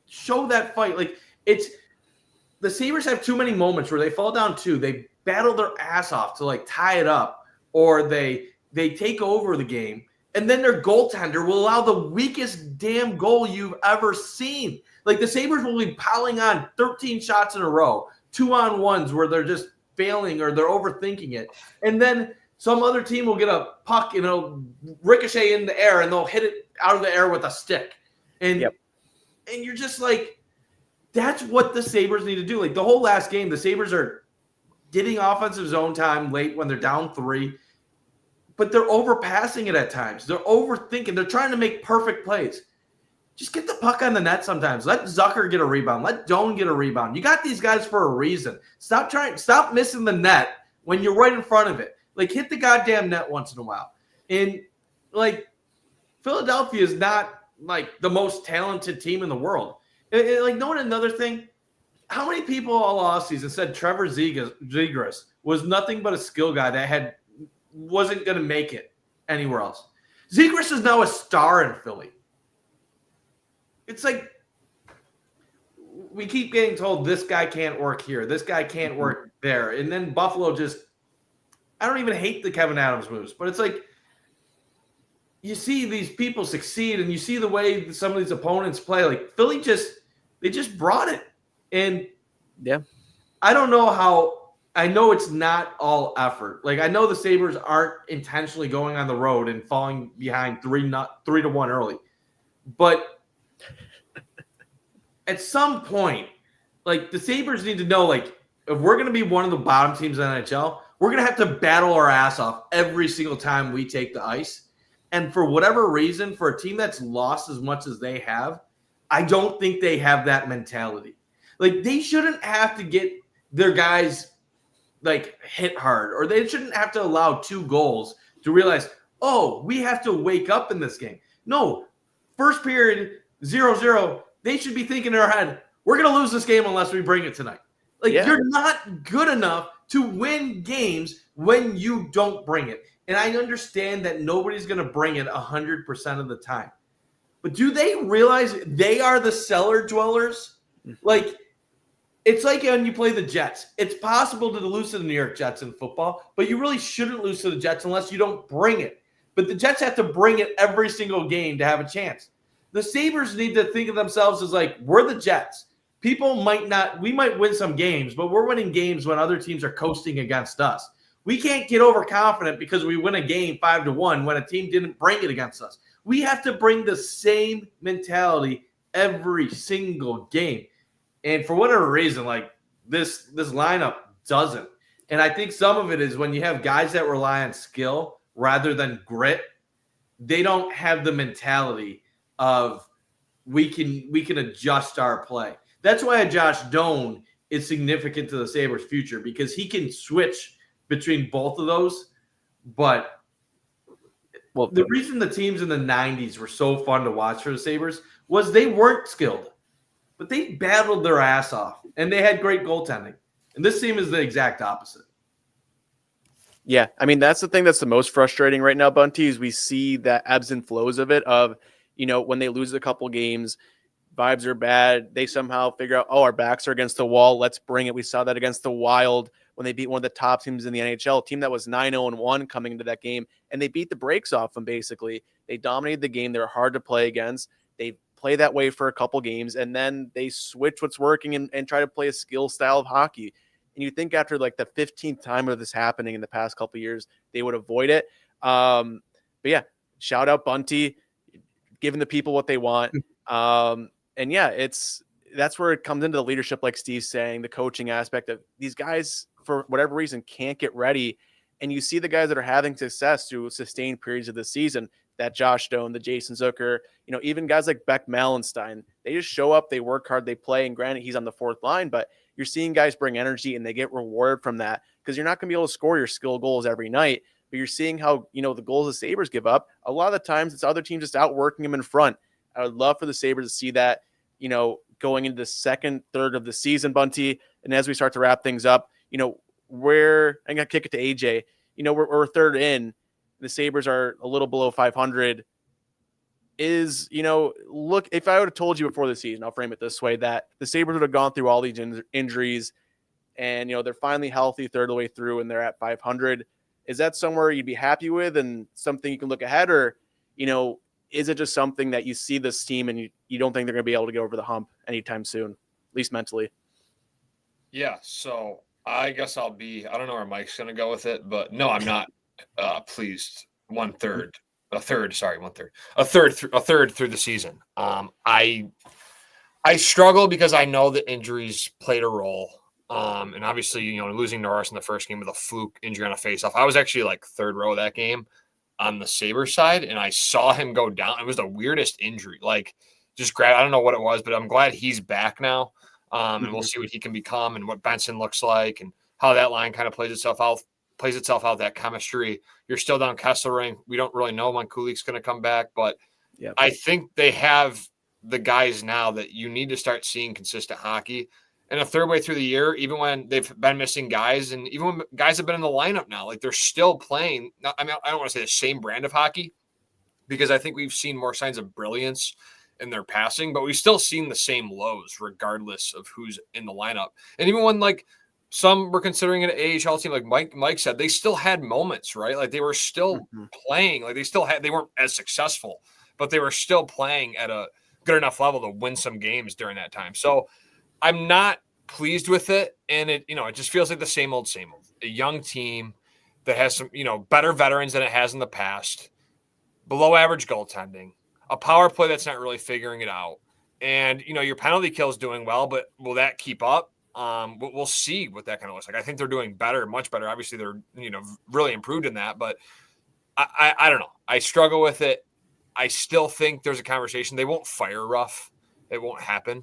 show that fight. Like the Sabres have too many moments where they fall down 2, they battle their ass off to like tie it up, or they take over the game, and then their goaltender will allow the weakest damn goal you've ever seen. Like the Sabres will be piling on 13 shots in a row, 2-on-1s where they're just failing or they're overthinking it. And then some other team will get a puck and it'll ricochet in the air and they'll hit it out of the air with a stick. And and you're just like, that's what the Sabres need to do. Like the whole last game, the Sabres are getting offensive zone time late when they're down 3, but they're overpassing it at times. They're overthinking. They're trying to make perfect plays. Just get the puck on the net sometimes. Let Zucker get a rebound. Let Doan get a rebound. You got these guys for a reason. Stop missing the net when you're right in front of it. Like, hit the goddamn net once in a while. And, like, Philadelphia is not, like, the most talented team in the world. Like, knowing another thing, how many people all offseason said Trevor Zegras was nothing but a skill guy that wasn't going to make it anywhere else? Zegras is now a star in Philly. It's like we keep getting told this guy can't work here, this guy can't work there. And then Buffalo I don't even hate the Kevin Adams moves, but it's like you see these people succeed and you see the way some of these opponents play. Like Philly they just brought it. And I don't know how. I know it's not all effort. Like I know the Sabres aren't intentionally going on the road and falling behind 3-1 early. But at some point, like the Sabres need to know, like, if we're going to be one of the bottom teams in the NHL, we're going to have to battle our ass off every single time we take the ice. And for whatever reason, for a team that's lost as much as they have, I don't think they have that mentality. Like, they shouldn't have to get their guys, like, hit hard, or they shouldn't have to allow 2 goals to realize, oh, we have to wake up in this game. No, first period, 0-0, they should be thinking in their head, we're going to lose this game unless we bring it tonight. Like, you're not good enough to win games when you don't bring it. And I understand that nobody's going to bring it 100% of the time. But do they realize they are the cellar dwellers? Like, It's like when you play the Jets. It's possible to lose to the New York Jets in football, but you really shouldn't lose to the Jets unless you don't bring it. But the Jets have to bring it every single game to have a chance. The Sabres need to think of themselves as like, we're the Jets. People might not – we might win some games, but we're winning games when other teams are coasting against us. We can't get overconfident because we win a game 5-1 when a team didn't bring it against us. We have to bring the same mentality every single game. And for whatever reason, like this lineup doesn't. And I think some of it is when you have guys that rely on skill rather than grit, they don't have the mentality of we can adjust our play. That's why Josh Doan is significant to the Sabres' future, because he can switch between both of those. But the reason the teams in the 90s were so fun to watch for the Sabres was they weren't skilled. But they battled their ass off, and they had great goaltending. And this team is the exact opposite. Yeah, I mean, that's the thing that's the most frustrating right now, Bunty, is we see that ebbs and flows of it of, when they lose a couple games, vibes are bad. They somehow figure out, our backs are against the wall. Let's bring it. We saw that against the Wild when they beat one of the top teams in the NHL, a team that was 9-0-1 coming into that game, and they beat the brakes off them, basically. They dominated the game. They were hard to play against. They play that way for a couple games, and then they switch what's working and try to play a skill style of hockey. And you think after like the 15th time of this happening in the past couple of years, they would avoid it. But yeah, shout out Bunty, giving the people what they want. And yeah, that's where it comes into the leadership, like Steve's saying, the coaching aspect of these guys, for whatever reason, can't get ready. And you see the guys that are having success through sustained periods of the season, that Josh Doan, the Jason Zucker, even guys like Beck Malenstein, they just show up, they work hard, they play. And granted, he's on the fourth line, but you're seeing guys bring energy and they get rewarded from that, because you're not going to be able to score your skill goals every night. But you're seeing how, the goals the Sabres give up, a lot of the times it's other teams just outworking them in front. I would love for the Sabres to see that, going into the second third of the season, Bunty. And as we start to wrap things up, I'm going to kick it to AJ. We're third in. The Sabres are a little below 500. Look, if I would have told you before the season, I'll frame it this way, that the Sabres would have gone through all these injuries and, they're finally healthy third of the way through and they're at 500. Is that somewhere you'd be happy with and something you can look ahead, or, is it just something that you see this team and you don't think they're going to be able to get over the hump anytime soon, at least mentally? Yeah. So I guess I don't know where Mike's going to go with it, but no, I'm not pleased. A third through the season. I struggle because I know that injuries played a role. And obviously, losing Norris in the first game with a fluke injury on a faceoff. I was actually like third row of that game on the Sabres side, and I saw him go down. It was the weirdest injury. Like, I don't know what it was, but I'm glad he's back now. And we'll see what he can become and what Benson looks like and how that line kind of plays itself out, that chemistry. You're still down Kesselring. We don't really know when Kulik's going to come back, but yep. I think they have the guys now that you need to start seeing consistent hockey. And a third way through the year, even when they've been missing guys, and even when guys have been in the lineup now, like they're still playing. I don't want to say the same brand of hockey, because I think we've seen more signs of brilliance in their passing, but we've still seen the same lows regardless of who's in the lineup. And even when like some were considering an AHL team, like Mike said, they still had moments, right? Like they were still playing, like they weren't as successful, but they were still playing at a good enough level to win some games during that time. So I'm not pleased with it. And it just feels like the same old, a young team that has some, better veterans than it has in the past, below average goaltending, a power play that's not really figuring it out. And, your penalty kill is doing well, but will that keep up? We'll see what that kind of looks like. I think they're doing better, much better. Obviously they're, really improved in that, but I don't know. I struggle with it. I still think there's a conversation. They won't fire Ruff. It won't happen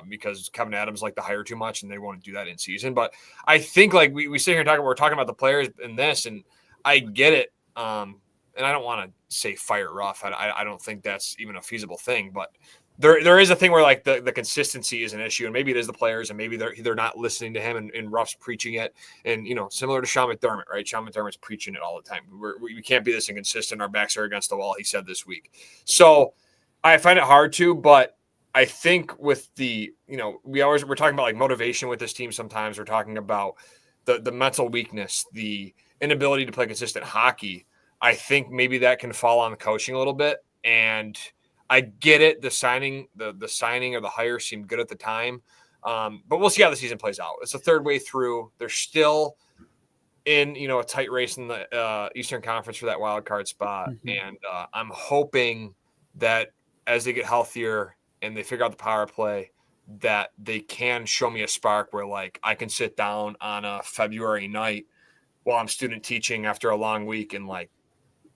because Kevin Adams like to hire too much and they won't do that in season. But I think like we sit here and we're talking about the players in this, and I get it. And I don't want to say fire Ruff. I don't think that's even a feasible thing, but there is a thing where like the consistency is an issue, and maybe it is the players, and maybe they're not listening to him, and Ruff's preaching it, and similar to Sean McDermott, right? Sean McDermott's preaching it all the time. We can't be this inconsistent. Our backs are against the wall. He said this week, so I find it hard to, but I think with the, we're talking about like motivation with this team. Sometimes we're talking about the mental weakness, the inability to play consistent hockey. I think maybe that can fall on the coaching a little bit. And I get it. The signing, the signing or the hire seemed good at the time. But we'll see how the season plays out. It's the third way through. They're still in, a tight race in the Eastern Conference for that wild card spot. Mm-hmm. And I'm hoping that as they get healthier and they figure out the power play, that they can show me a spark where like I can sit down on a February night while I'm student teaching after a long week and like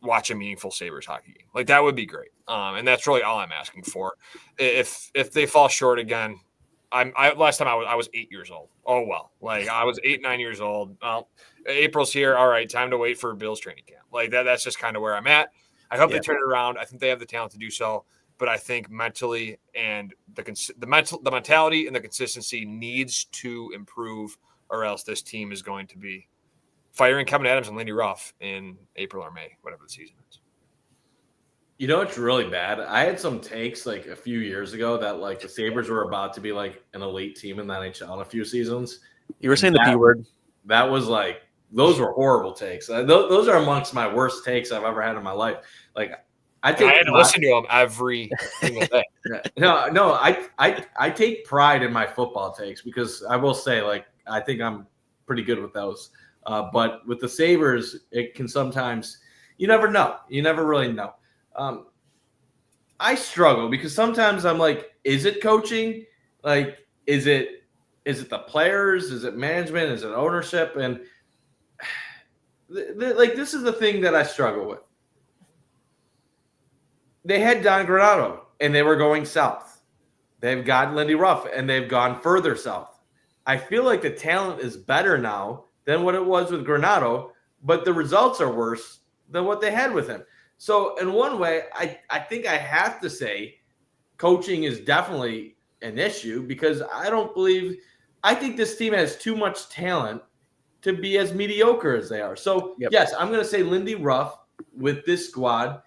watch a meaningful Sabres hockey game. Like that would be great. And that's really all I'm asking for. If they fall short again, last time I was 8 years old. Oh, well, like I was 8, 9 years old. Well, April's here. All right. Time to wait for Bill's training camp. Like that's just kind of where I'm at. I hope they turn it around. I think they have the talent to do so, but I think mentally and the mentality and the consistency needs to improve, or else this team is going to be firing Kevin Adams and Lindy Ruff in April or May, whatever the season is. You know what's really bad? I had some takes like a few years ago that like the Sabres were about to be like an elite team in the NHL in a few seasons. You were saying the P word. That was like, those were horrible takes. Those are amongst my worst takes I've ever had in my life. Like I had to listen to them every single day. No, I take pride in my football takes because I will say like I think I'm pretty good with those. But with the Sabres, it can sometimes you never know. You never really know. I struggle because sometimes I'm like, is it coaching? Like, is it the players? Is it management? Is it ownership? And like, this is the thing that I struggle with. They had Don Granato and they were going south. They've got Lindy Ruff and they've gone further south. I feel like the talent is better now than what it was with Granato, but the results are worse than what they had with him. So in one way, I think I have to say coaching is definitely an issue because I think this team has too much talent to be as mediocre as they are. So yes, I'm going to say Lindy Ruff with this squad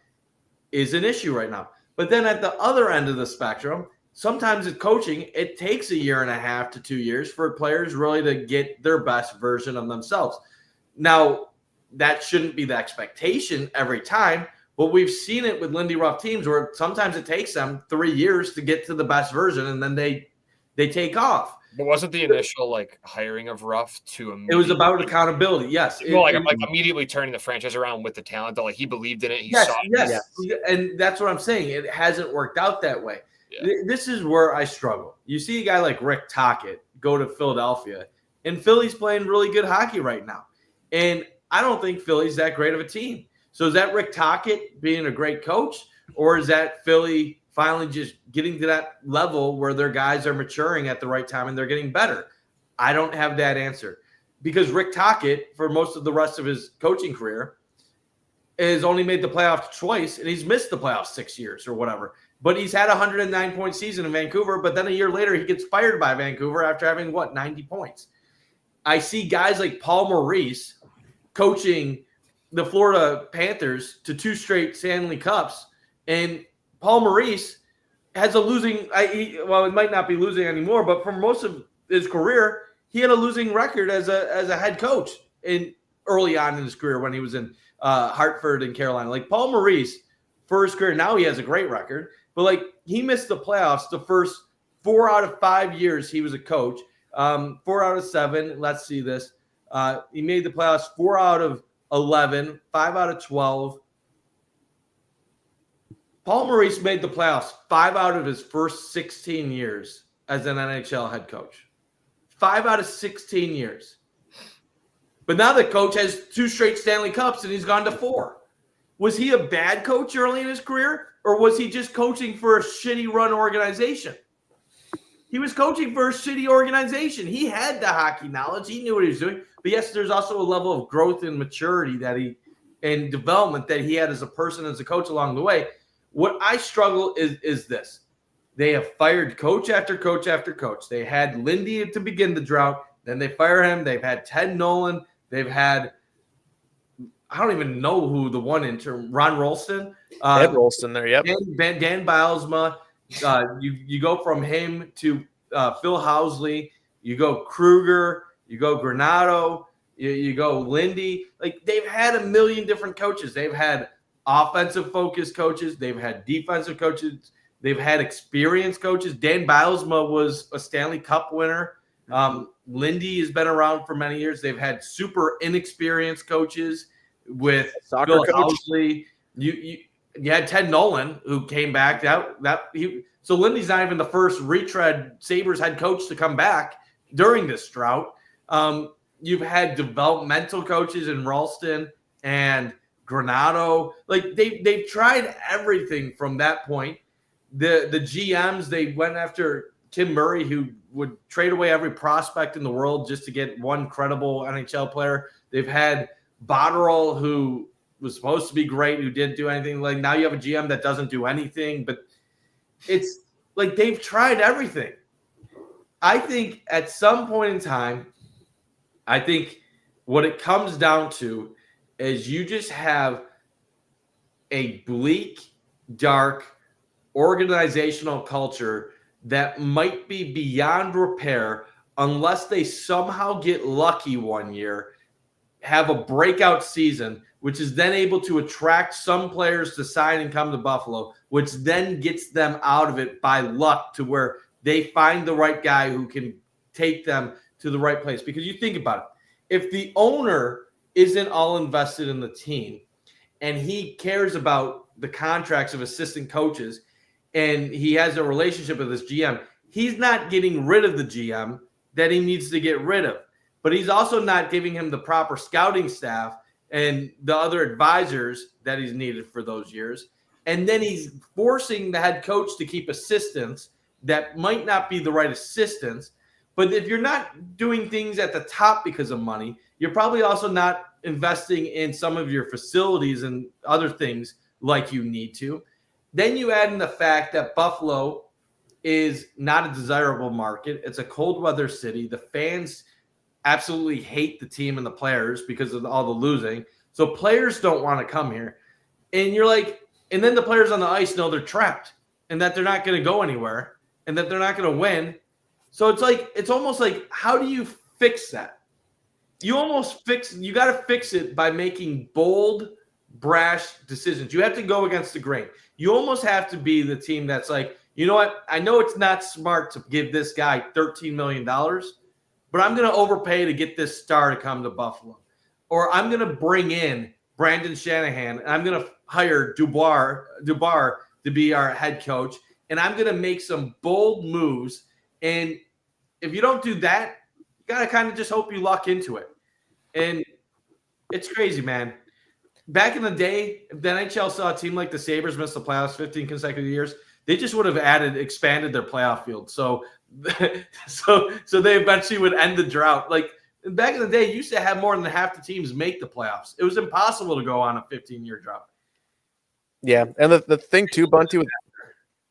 is an issue right now. But then at the other end of the spectrum, sometimes at coaching, it takes 1.5 to 2 years for players really to get their best version of themselves. Now, that shouldn't be the expectation every time, but we've seen it with Lindy Ruff teams where sometimes it takes them 3 years to get to the best version, and then they take off. But wasn't the initial like hiring of Ruff to it was about accountability? Yes. I'm immediately turning the franchise around with the talent that like he believed in it. He saw it. Yes. And that's what I'm saying. It hasn't worked out that way. Yeah. This is where I struggle. You see a guy like Rick Tocchet go to Philadelphia, and Philly's playing really good hockey right now. And I don't think Philly's that great of a team. So is that Rick Tocchet being a great coach, or is that Philly finally just getting to that level where their guys are maturing at the right time and they're getting better? I don't have that answer because Rick Tocchet, for most of the rest of his coaching career, has only made the playoffs twice, and he's missed the playoffs 6 years or whatever. But he's had a 109-point season in Vancouver, but then a year later he gets fired by Vancouver after having, 90 points. I see guys like Paul Maurice coaching the Florida Panthers to 2 straight Stanley Cups, and Paul Maurice has a losing it might not be losing anymore, but for most of his career, he had a losing record as a head coach early on in his career when he was in Hartford and Carolina. Like Paul Maurice, for his career, now he has a great record, but like he missed the playoffs the first 4 out of 5 years he was a coach. 4 out of 7. Let's see this. He made the playoffs 4 out of 11, 5 out of 12. Paul Maurice made the playoffs 5 out of his first 16 years as an NHL head coach. 5 out of 16 years. But now the coach has 2 straight Stanley Cups and he's gone to 4. Was he a bad coach early in his career, or was he just coaching for a shitty run organization? He was coaching for a shitty organization. He had the hockey knowledge. He knew what he was doing. But yes, there's also a level of growth and maturity and development that he had as a person, as a coach along the way. What I struggle is this. They have fired coach after coach after coach. They had Lindy to begin the drought. Then they fire him. They've had Ted Nolan. They've had, I don't even know who the one intern, Ron Rolston. Ed Rolston there, yep. Dan Bilesma. You go from him to Phil Housley. You go Kruger. You go Granado. You go Lindy. Like, they've had a million different coaches. They've had offensive focused coaches. They've had defensive coaches. They've had experienced coaches. Dan Bylsma was a Stanley Cup winner. Lindy has been around for many years. They've had super inexperienced coaches with Soccer Phil coach. Housley. You had Ted Nolan, who came back. So Lindy's not even the first retread Sabres head coach to come back during this drought. You've had developmental coaches in Ralston and Granado. Like, they've tried everything from that point. The GMs, they went after Tim Murray, who would trade away every prospect in the world just to get one credible NHL player. They've had Botterill, who was supposed to be great, who didn't do anything. Like, now you have a GM that doesn't do anything. But it's like they've tried everything. I think at some point in time, I think what it comes down to is you just have a bleak, dark organizational culture that might be beyond repair unless they somehow get lucky one year, have a breakout season, which is then able to attract some players to sign and come to Buffalo, which then gets them out of it by luck to where they find the right guy who can take them to the right place. Because you think about it, if the owner isn't all invested in the team and he cares about the contracts of assistant coaches and he has a relationship with his GM, he's not getting rid of the GM that he needs to get rid of. But he's also not giving him the proper scouting staff and the other advisors that he's needed for those years. And then he's forcing the head coach to keep assistants that might not be the right assistants. But if you're not doing things at the top because of money, you're probably also not investing in some of your facilities and other things like you need to. Then you add in the fact that Buffalo is not a desirable market. It's a cold weather city. The fans absolutely hate the team and the players because of all the losing. So players don't want to come here. And you're like, and then the players on the ice know they're trapped and that they're not going to go anywhere and that they're not going to win. So it's almost like, how do you fix that? You got to fix it by making bold, brash decisions. You have to go against the grain. You almost have to be the team that's like, you know what? I know it's not smart to give this guy $13 million, but I'm going to overpay to get this star to come to Buffalo. Or I'm going to bring in Brandon Shanahan, and I'm going to hire Dubar to be our head coach, and I'm going to make some bold moves. And if you don't do that, you got to kind of just hope you luck into it. And it's crazy, man. Back in the day, if the NHL saw a team like the Sabres miss the playoffs 15 consecutive years, they just would have expanded their playoff field. So they eventually would end the drought. Like, back in the day, you used to have more than half the teams make the playoffs. It was impossible to go on a 15-year drought. Yeah, and the thing too, Bunty,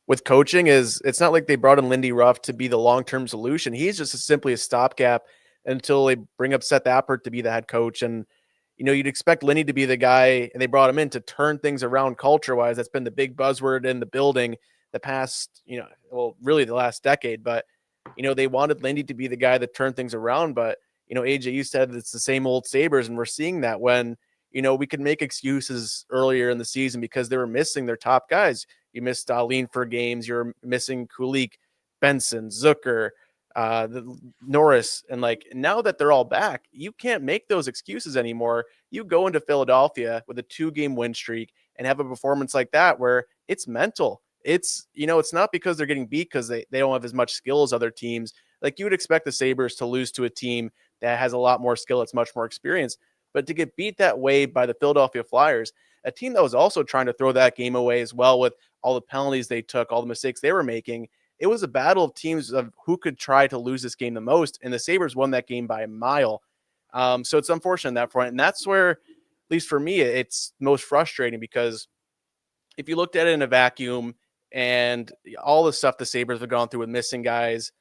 with coaching is it's not like they brought in Lindy Ruff to be the long-term solution. He's just simply a stopgap until they bring up Seth Appert to be the head coach. And, you know, you'd expect Lindy to be the guy, and they brought him in to turn things around culture-wise. That's been the big buzzword in the building the past, really the last decade. But, they wanted Lindy to be the guy that turned things around. But, AJ, you said it's the same old Sabres, and we're seeing that when, we could make excuses earlier in the season because they were missing their top guys. You missed Dahlin for games. You're missing Kulik, Benson, Zucker, Norris. And now that they're all back, you can't make those excuses anymore. You go into Philadelphia with a 2-game win streak and have a performance like that where it's mental. It's, it's not because they're getting beat because they don't have as much skill as other teams. Like, you would expect the Sabres to lose to a team that has a lot more skill, it's much more experience. But to get beat that way by the Philadelphia Flyers, a team that was also trying to throw that game away as well with all the penalties they took, all the mistakes they were making, it was a battle of teams of who could try to lose this game the most, and the Sabres won that game by a mile. So it's unfortunate on that front, and that's where, at least for me, it's most frustrating because if you looked at it in a vacuum and all the stuff the Sabres have gone through with missing guys,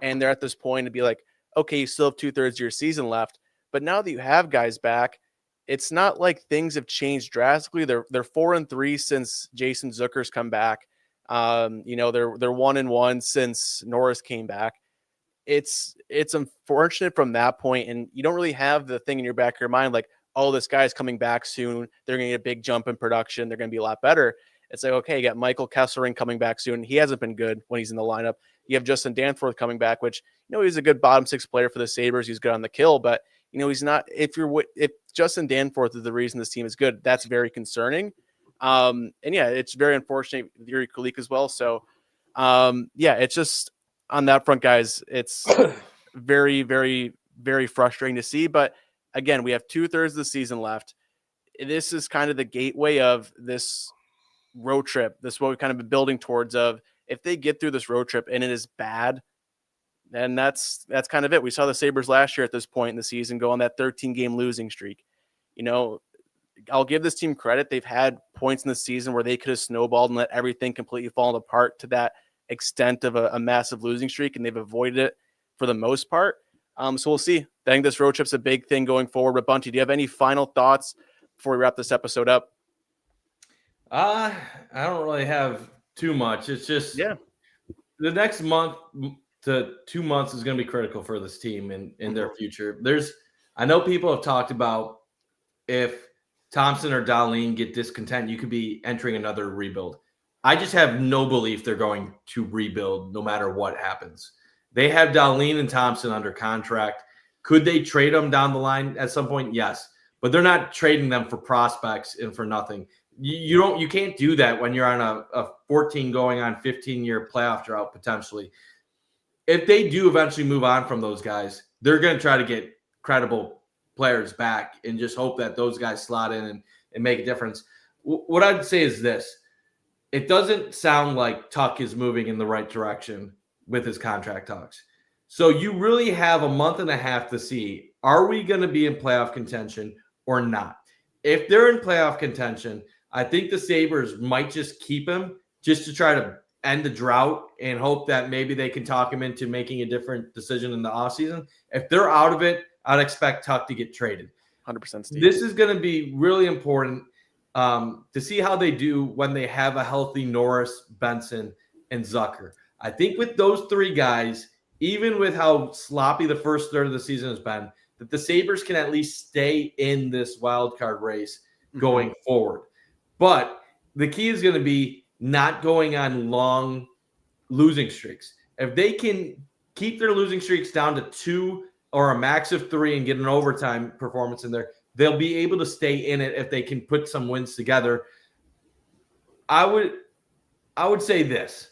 and they're at this point to be like, okay, you still have 2/3 of your season left, but now that you have guys back, it's not like things have changed drastically. They're 4-3 since Jason Zucker's come back. They're 1-1 since Norris came back. It's unfortunate from that point, and you don't really have the thing in your back of your mind like, oh, this guy's coming back soon. They're going to get a big jump in production. They're going to be a lot better. It's like, okay, you got Michael Kesselring coming back soon. He hasn't been good when he's in the lineup. You have Justin Danforth coming back, which, he's a good bottom six player for the Sabres. He's good on the kill, but he's not. If Justin Danforth is the reason this team is good, that's very concerning. And yeah, it's very unfortunate with Yuri Kulik as well. So, it's just on that front, guys. It's very, very, very frustrating to see. But again, we have 2/3 of the season left. This is kind of the gateway of this road trip. This is what we've kind of been building towards. Of if they get through this road trip and it is bad, then that's kind of it. We saw the Sabres last year at this point in the season go on that 13-game losing streak. I'll give this team credit. They've had points in the season where they could have snowballed and let everything completely fall apart to that extent of a massive losing streak, and they've avoided it for the most part. So we'll see. I think this road trip's a big thing going forward. But Bunty, do you have any final thoughts before we wrap this episode up? I don't really have too much. It's just the next month to 2 months is going to be critical for this team in their future. I know people have talked about if Thompson or Dahlin get discontent, you could be entering another rebuild. I just have no belief they're going to rebuild no matter what happens. They have Dahlin and Thompson under contract. Could they trade them down the line at some point? Yes, but they're not trading them for prospects and for nothing. You can't do that when you're on a 14 going on 15-year playoff drought potentially. If they do eventually move on from those guys, they're going to try to get credible players back and just hope that those guys slot in and make a difference. What I'd say is this. It doesn't sound like Tuck is moving in the right direction with his contract talks. So you really have a month and a half to see, are we going to be in playoff contention or not? If they're in playoff contention, I think the Sabres might just keep him just to try to end the drought and hope that maybe they can talk him into making a different decision in the offseason. If they're out of it, I'd expect Tuck to get traded. 100%, Steve. This is going to be really important to see how they do when they have a healthy Norris, Benson, and Zucker. I think with those three guys, even with how sloppy the first third of the season has been, that the Sabres can at least stay in this wild card race going forward. But the key is going to be not going on long losing streaks. If they can keep their losing streaks down to 2 or a max of 3 and get an overtime performance in there, they'll be able to stay in it if they can put some wins together. I would say this.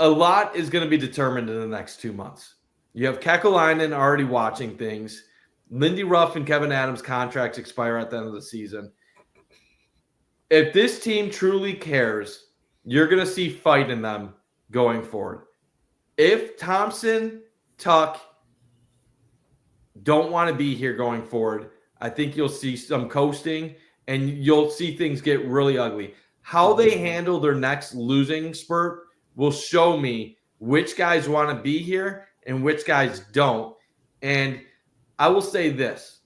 A lot is going to be determined in the next 2 months. You have Kekalainen already watching things. Lindy Ruff and Kevin Adams' contracts expire at the end of the season. If this team truly cares, you're going to see fight in them going forward. If Thompson, Tuck don't want to be here going forward, I think you'll see some coasting and you'll see things get really ugly. How they handle their next losing spurt will show me which guys want to be here and which guys don't. And I will say this,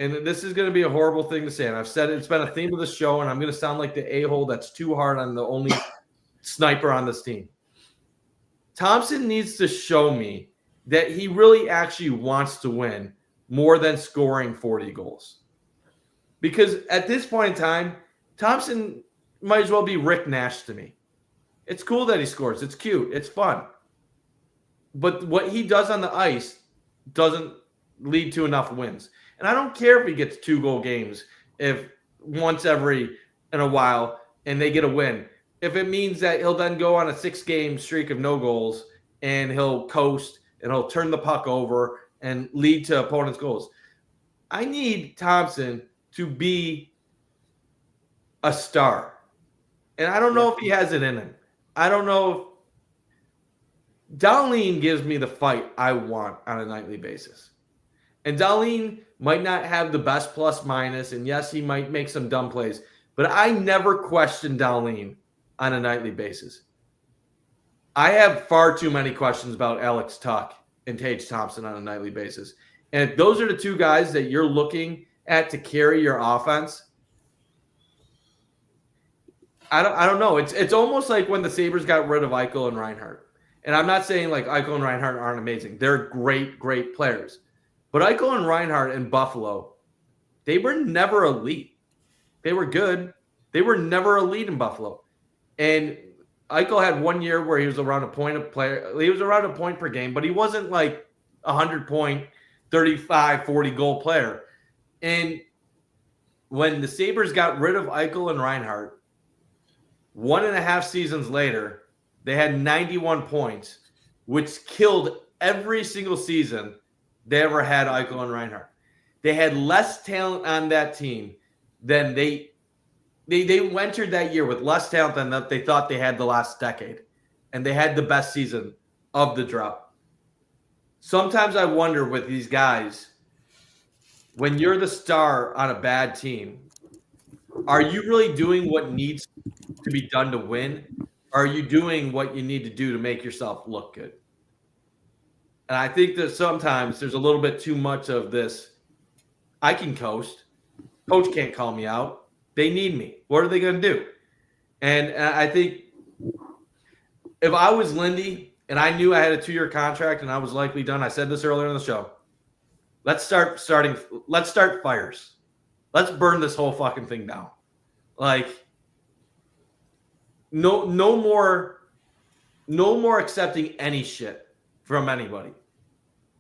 and this is going to be a horrible thing to say, and I've said it, it's been a theme of the show, and I'm going to sound like the a-hole that's too hard on the only sniper on this team. Thompson needs to show me that he really actually wants to win more than scoring 40 goals. Because at this point in time, Thompson might as well be Rick Nash to me. It's cool that he scores. It's cute. It's fun. But what he does on the ice doesn't lead to enough wins. And I don't care if he gets 2-goal games if once every in a while and they get a win. If it means that he'll then go on a 6-game streak of no goals and he'll coast and he'll turn the puck over and lead to opponents' goals. I need Thompson to be a star. And I don't know if he has it in him. I don't know if Dahlin gives me the fight I want on a nightly basis. And Dahlin might not have the best plus minus, and yes, he might make some dumb plays, but I never question Dahlin on a nightly basis. I have far too many questions about Alex Tuck and Tage Thompson on a nightly basis. And if those are the two guys that you're looking at to carry your offense, I don't know. It's almost like when the Sabres got rid of Eichel and Reinhart. And I'm not saying like Eichel and Reinhart aren't amazing. They're great, great players. But Eichel and Reinhart in Buffalo, they were never elite. They were good. They were never elite in Buffalo. And Eichel had 1 year where he was around a point of player. He was around a point per game, but he wasn't like 100-point, 35, 40 goal player. And when the Sabres got rid of Eichel and Reinhart, 1.5 seasons later, they had 91 points, which killed every single season they ever had Eichel and Reinhart. They had less talent on that team than they entered that year with less talent than that they thought they had the last decade. And they had the best season of the drought. Sometimes I wonder with these guys, when you're the star on a bad team, are you really doing what needs to be done to win? Or are you doing what you need to do to make yourself look good? And I think that sometimes there's a little bit too much of this. I can coast. Coach can't call me out. They need me. What are they going to do? And I think if I was Lindy and I knew I had a 2-year contract and I was likely done, I said this earlier in the show, let's start fires. Let's burn this whole fucking thing down. Like, no more accepting any shit from anybody.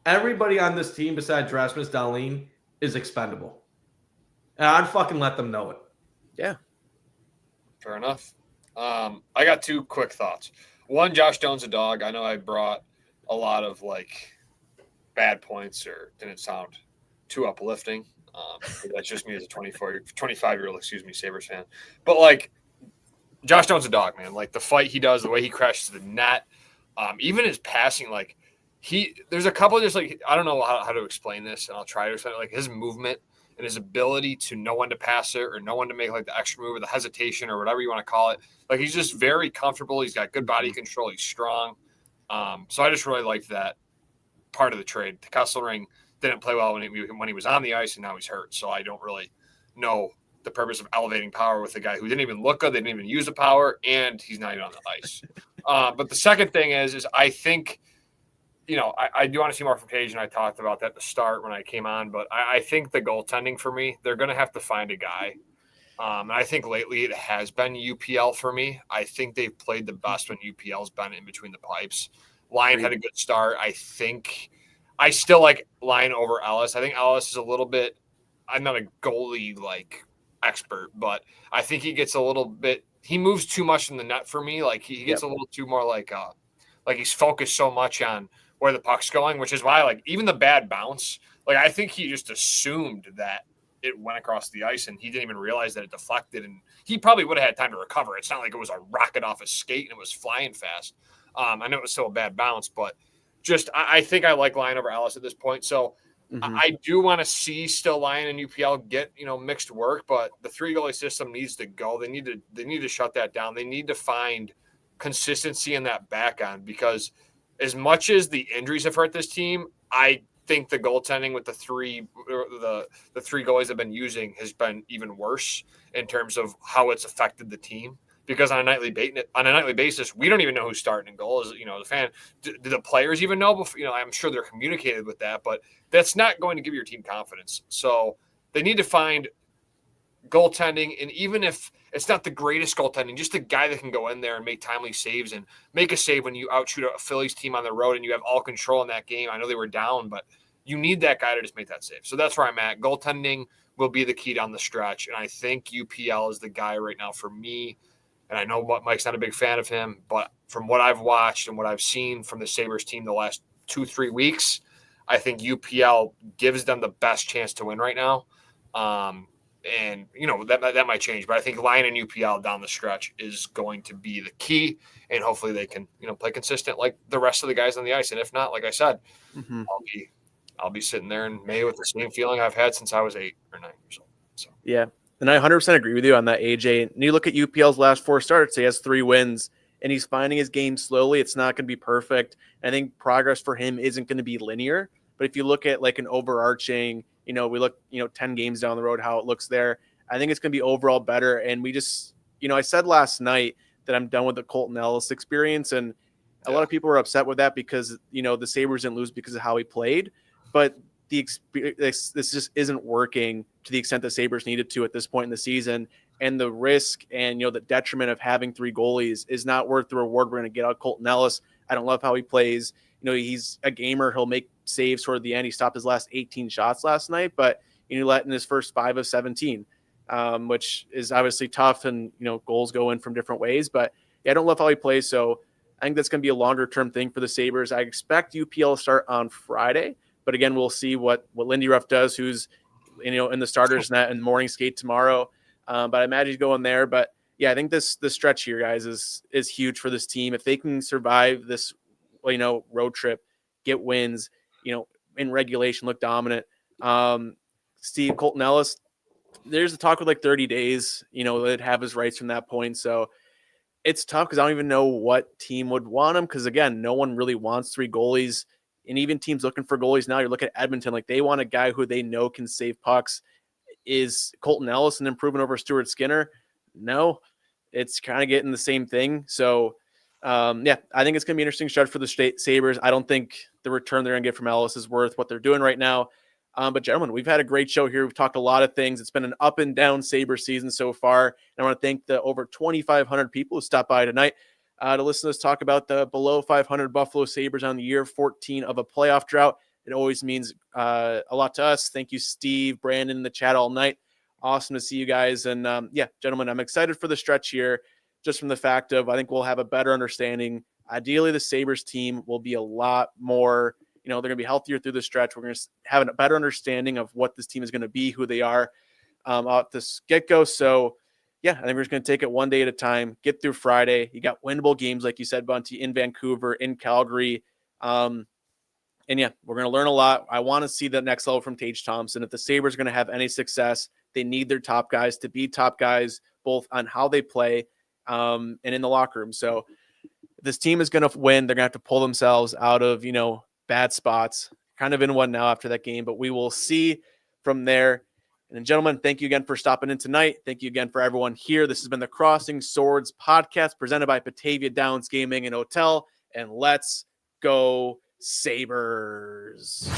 Everybody on this team besides Rasmus Dahlin is expendable. And I'd fucking let them know it. Yeah. Fair enough. I got 2 quick thoughts. One, Josh Doan's a dog. I know I brought a lot of like bad points or didn't sound too uplifting. That's just me as a 25-year-old, Sabres fan. But like, Josh Doan's a dog, man. Like the fight he does, the way he crashes the net, even his passing, like there's a couple of just like, I don't know how to explain this, and I'll try to explain it. Like his movement and his ability to know when to pass it or know when to make like the extra move or the hesitation or whatever you want to call it. Like he's just very comfortable. He's got good body control. He's strong. So I just really liked that part of the trade. The Kesselring didn't play well when he was on the ice, and now he's hurt. So I don't really know the purpose of elevating power with a guy who didn't even look good. They didn't even use the power, and he's not even on the ice. But the second thing is I think, I do want to see more from Cage, and I talked about that at the start when I came on, but I think the goaltending for me, they're going to have to find a guy. And I think lately it has been UPL for me. I think they've played the best when UPL's been in between the pipes. Lyon had a good start. I still like Lyon over Ellis. I think Ellis is a little bit, I'm not a goalie like expert, but I think he gets a little bit, he moves too much in the net for me. Like he gets a little too more like he's focused so much on where the puck's going, which is why like even the bad bounce, like I think he just assumed that it went across the ice and he didn't even realize that it deflected, and he probably would have had time to recover. It's not like it was a rocket off his skate and it was flying fast. I know it was still a bad bounce, but just I think I like Lyon over Ellis at this point. So I do want to see still Lyon and UPL get mixed work, but the 3 goalie system needs to go. They need to shut that down. They need to find consistency in that back end, because as much as the injuries have hurt this team, I think the goaltending with the three goalies they've been using has been even worse in terms of how it's affected the team. Because on a nightly basis, we don't even know who's starting in goal. As the fan, do the players even know? I'm sure they're communicated with that, but that's not going to give your team confidence. So they need to find goaltending, and even if it's not the greatest goaltending, just a guy that can go in there and make timely saves and make a save when you outshoot a Phillies team on the road and you have all control in that game. I know they were down, but you need that guy to just make that save. So that's where I'm at. Goaltending will be the key down the stretch, and I think UPL is the guy right now for me. And I know Mike's not a big fan of him, but from what I've watched and what I've seen from the Sabres team the last 2-3 weeks, I think UPL gives them the best chance to win right now. And, that might change, but I think Lyon and UPL down the stretch is going to be the key. And hopefully they can, play consistent like the rest of the guys on the ice. And if not, like I said, I'll be sitting there in May with the same feeling I've had since I was 8 or 9 years old. So, yeah. And I 100% agree with you on that, AJ. And you look at UPL's last 4 starts, he has 3 wins, and he's finding his game slowly. It's not going to be perfect. I think progress for him isn't going to be linear. But if you look at like an overarching, we look, 10 games down the road, how it looks there, I think it's going to be overall better. And we just I said last night that I'm done with the Colton Ellis experience, and a lot of people were upset with that because, the Sabres didn't lose because of how he played, but this just isn't working to the extent the Sabres needed to at this point in the season. And the risk and, the detriment of having 3 goalies is not worth the reward we're going to get out of Colton Ellis. I don't love how he plays. He's a gamer. He'll make saves toward the end. He stopped his last 18 shots last night, but he let in his first 5 of 17, which is obviously tough. And, goals go in from different ways, but I don't love how he plays. So I think that's going to be a longer term thing for the Sabres. I expect UPL to start on Friday, but again, we'll see what Lindy Ruff does, who's, in the starters net and morning skate tomorrow. But I imagine he's going there. But yeah, I think this stretch here, guys, is huge for this team. If they can survive this, road trip, get wins, in regulation, look dominant. Steve, Colton Ellis, there's a talk with like 30 days, they'd have his rights from that point. So it's tough because I don't even know what team would want him. Because again, no one really wants 3 goalies, and even teams looking for goalies now. You're looking at Edmonton, like they want a guy who they know can save pucks. Is Colton Ellis an improvement over Stuart Skinner? No, it's kind of getting the same thing. So, I think it's going to be an interesting stretch for the Sabres. I don't think the return they're going to get from Ellis is worth what they're doing right now. But gentlemen, we've had a great show here. We've talked a lot of things. It's been an up and down Sabres season so far. And I want to thank the over 2,500 people who stopped by tonight to listen to us talk about the below 500 Buffalo Sabres on the year 14 of a playoff drought. It always means a lot to us. Thank you, Steve, Brandon, in the chat all night. Awesome to see you guys. And gentlemen, I'm excited for the stretch here, just from the fact of I think we'll have a better understanding. Ideally, the Sabres team will be a lot more, they're going to be healthier through the stretch. We're going to have a better understanding of what this team is going to be, who they are out this get-go. So, I think we're just going to take it one day at a time, get through Friday. You got winnable games, like you said, Bunty, in Vancouver, in Calgary. And we're going to learn a lot. I want to see the next level from Tage Thompson. If the Sabres are going to have any success, they need their top guys to be top guys, both on how they play and in the locker room. So if this team is going to win, they're going to have to pull themselves out of, bad spots. Kind of in one now after that game, but we will see from there. And then, gentlemen, thank you again for stopping in tonight. Thank you again for everyone here. This has been the Crossing Swords podcast presented by Batavia Downs Gaming and Hotel. And let's go Sabres.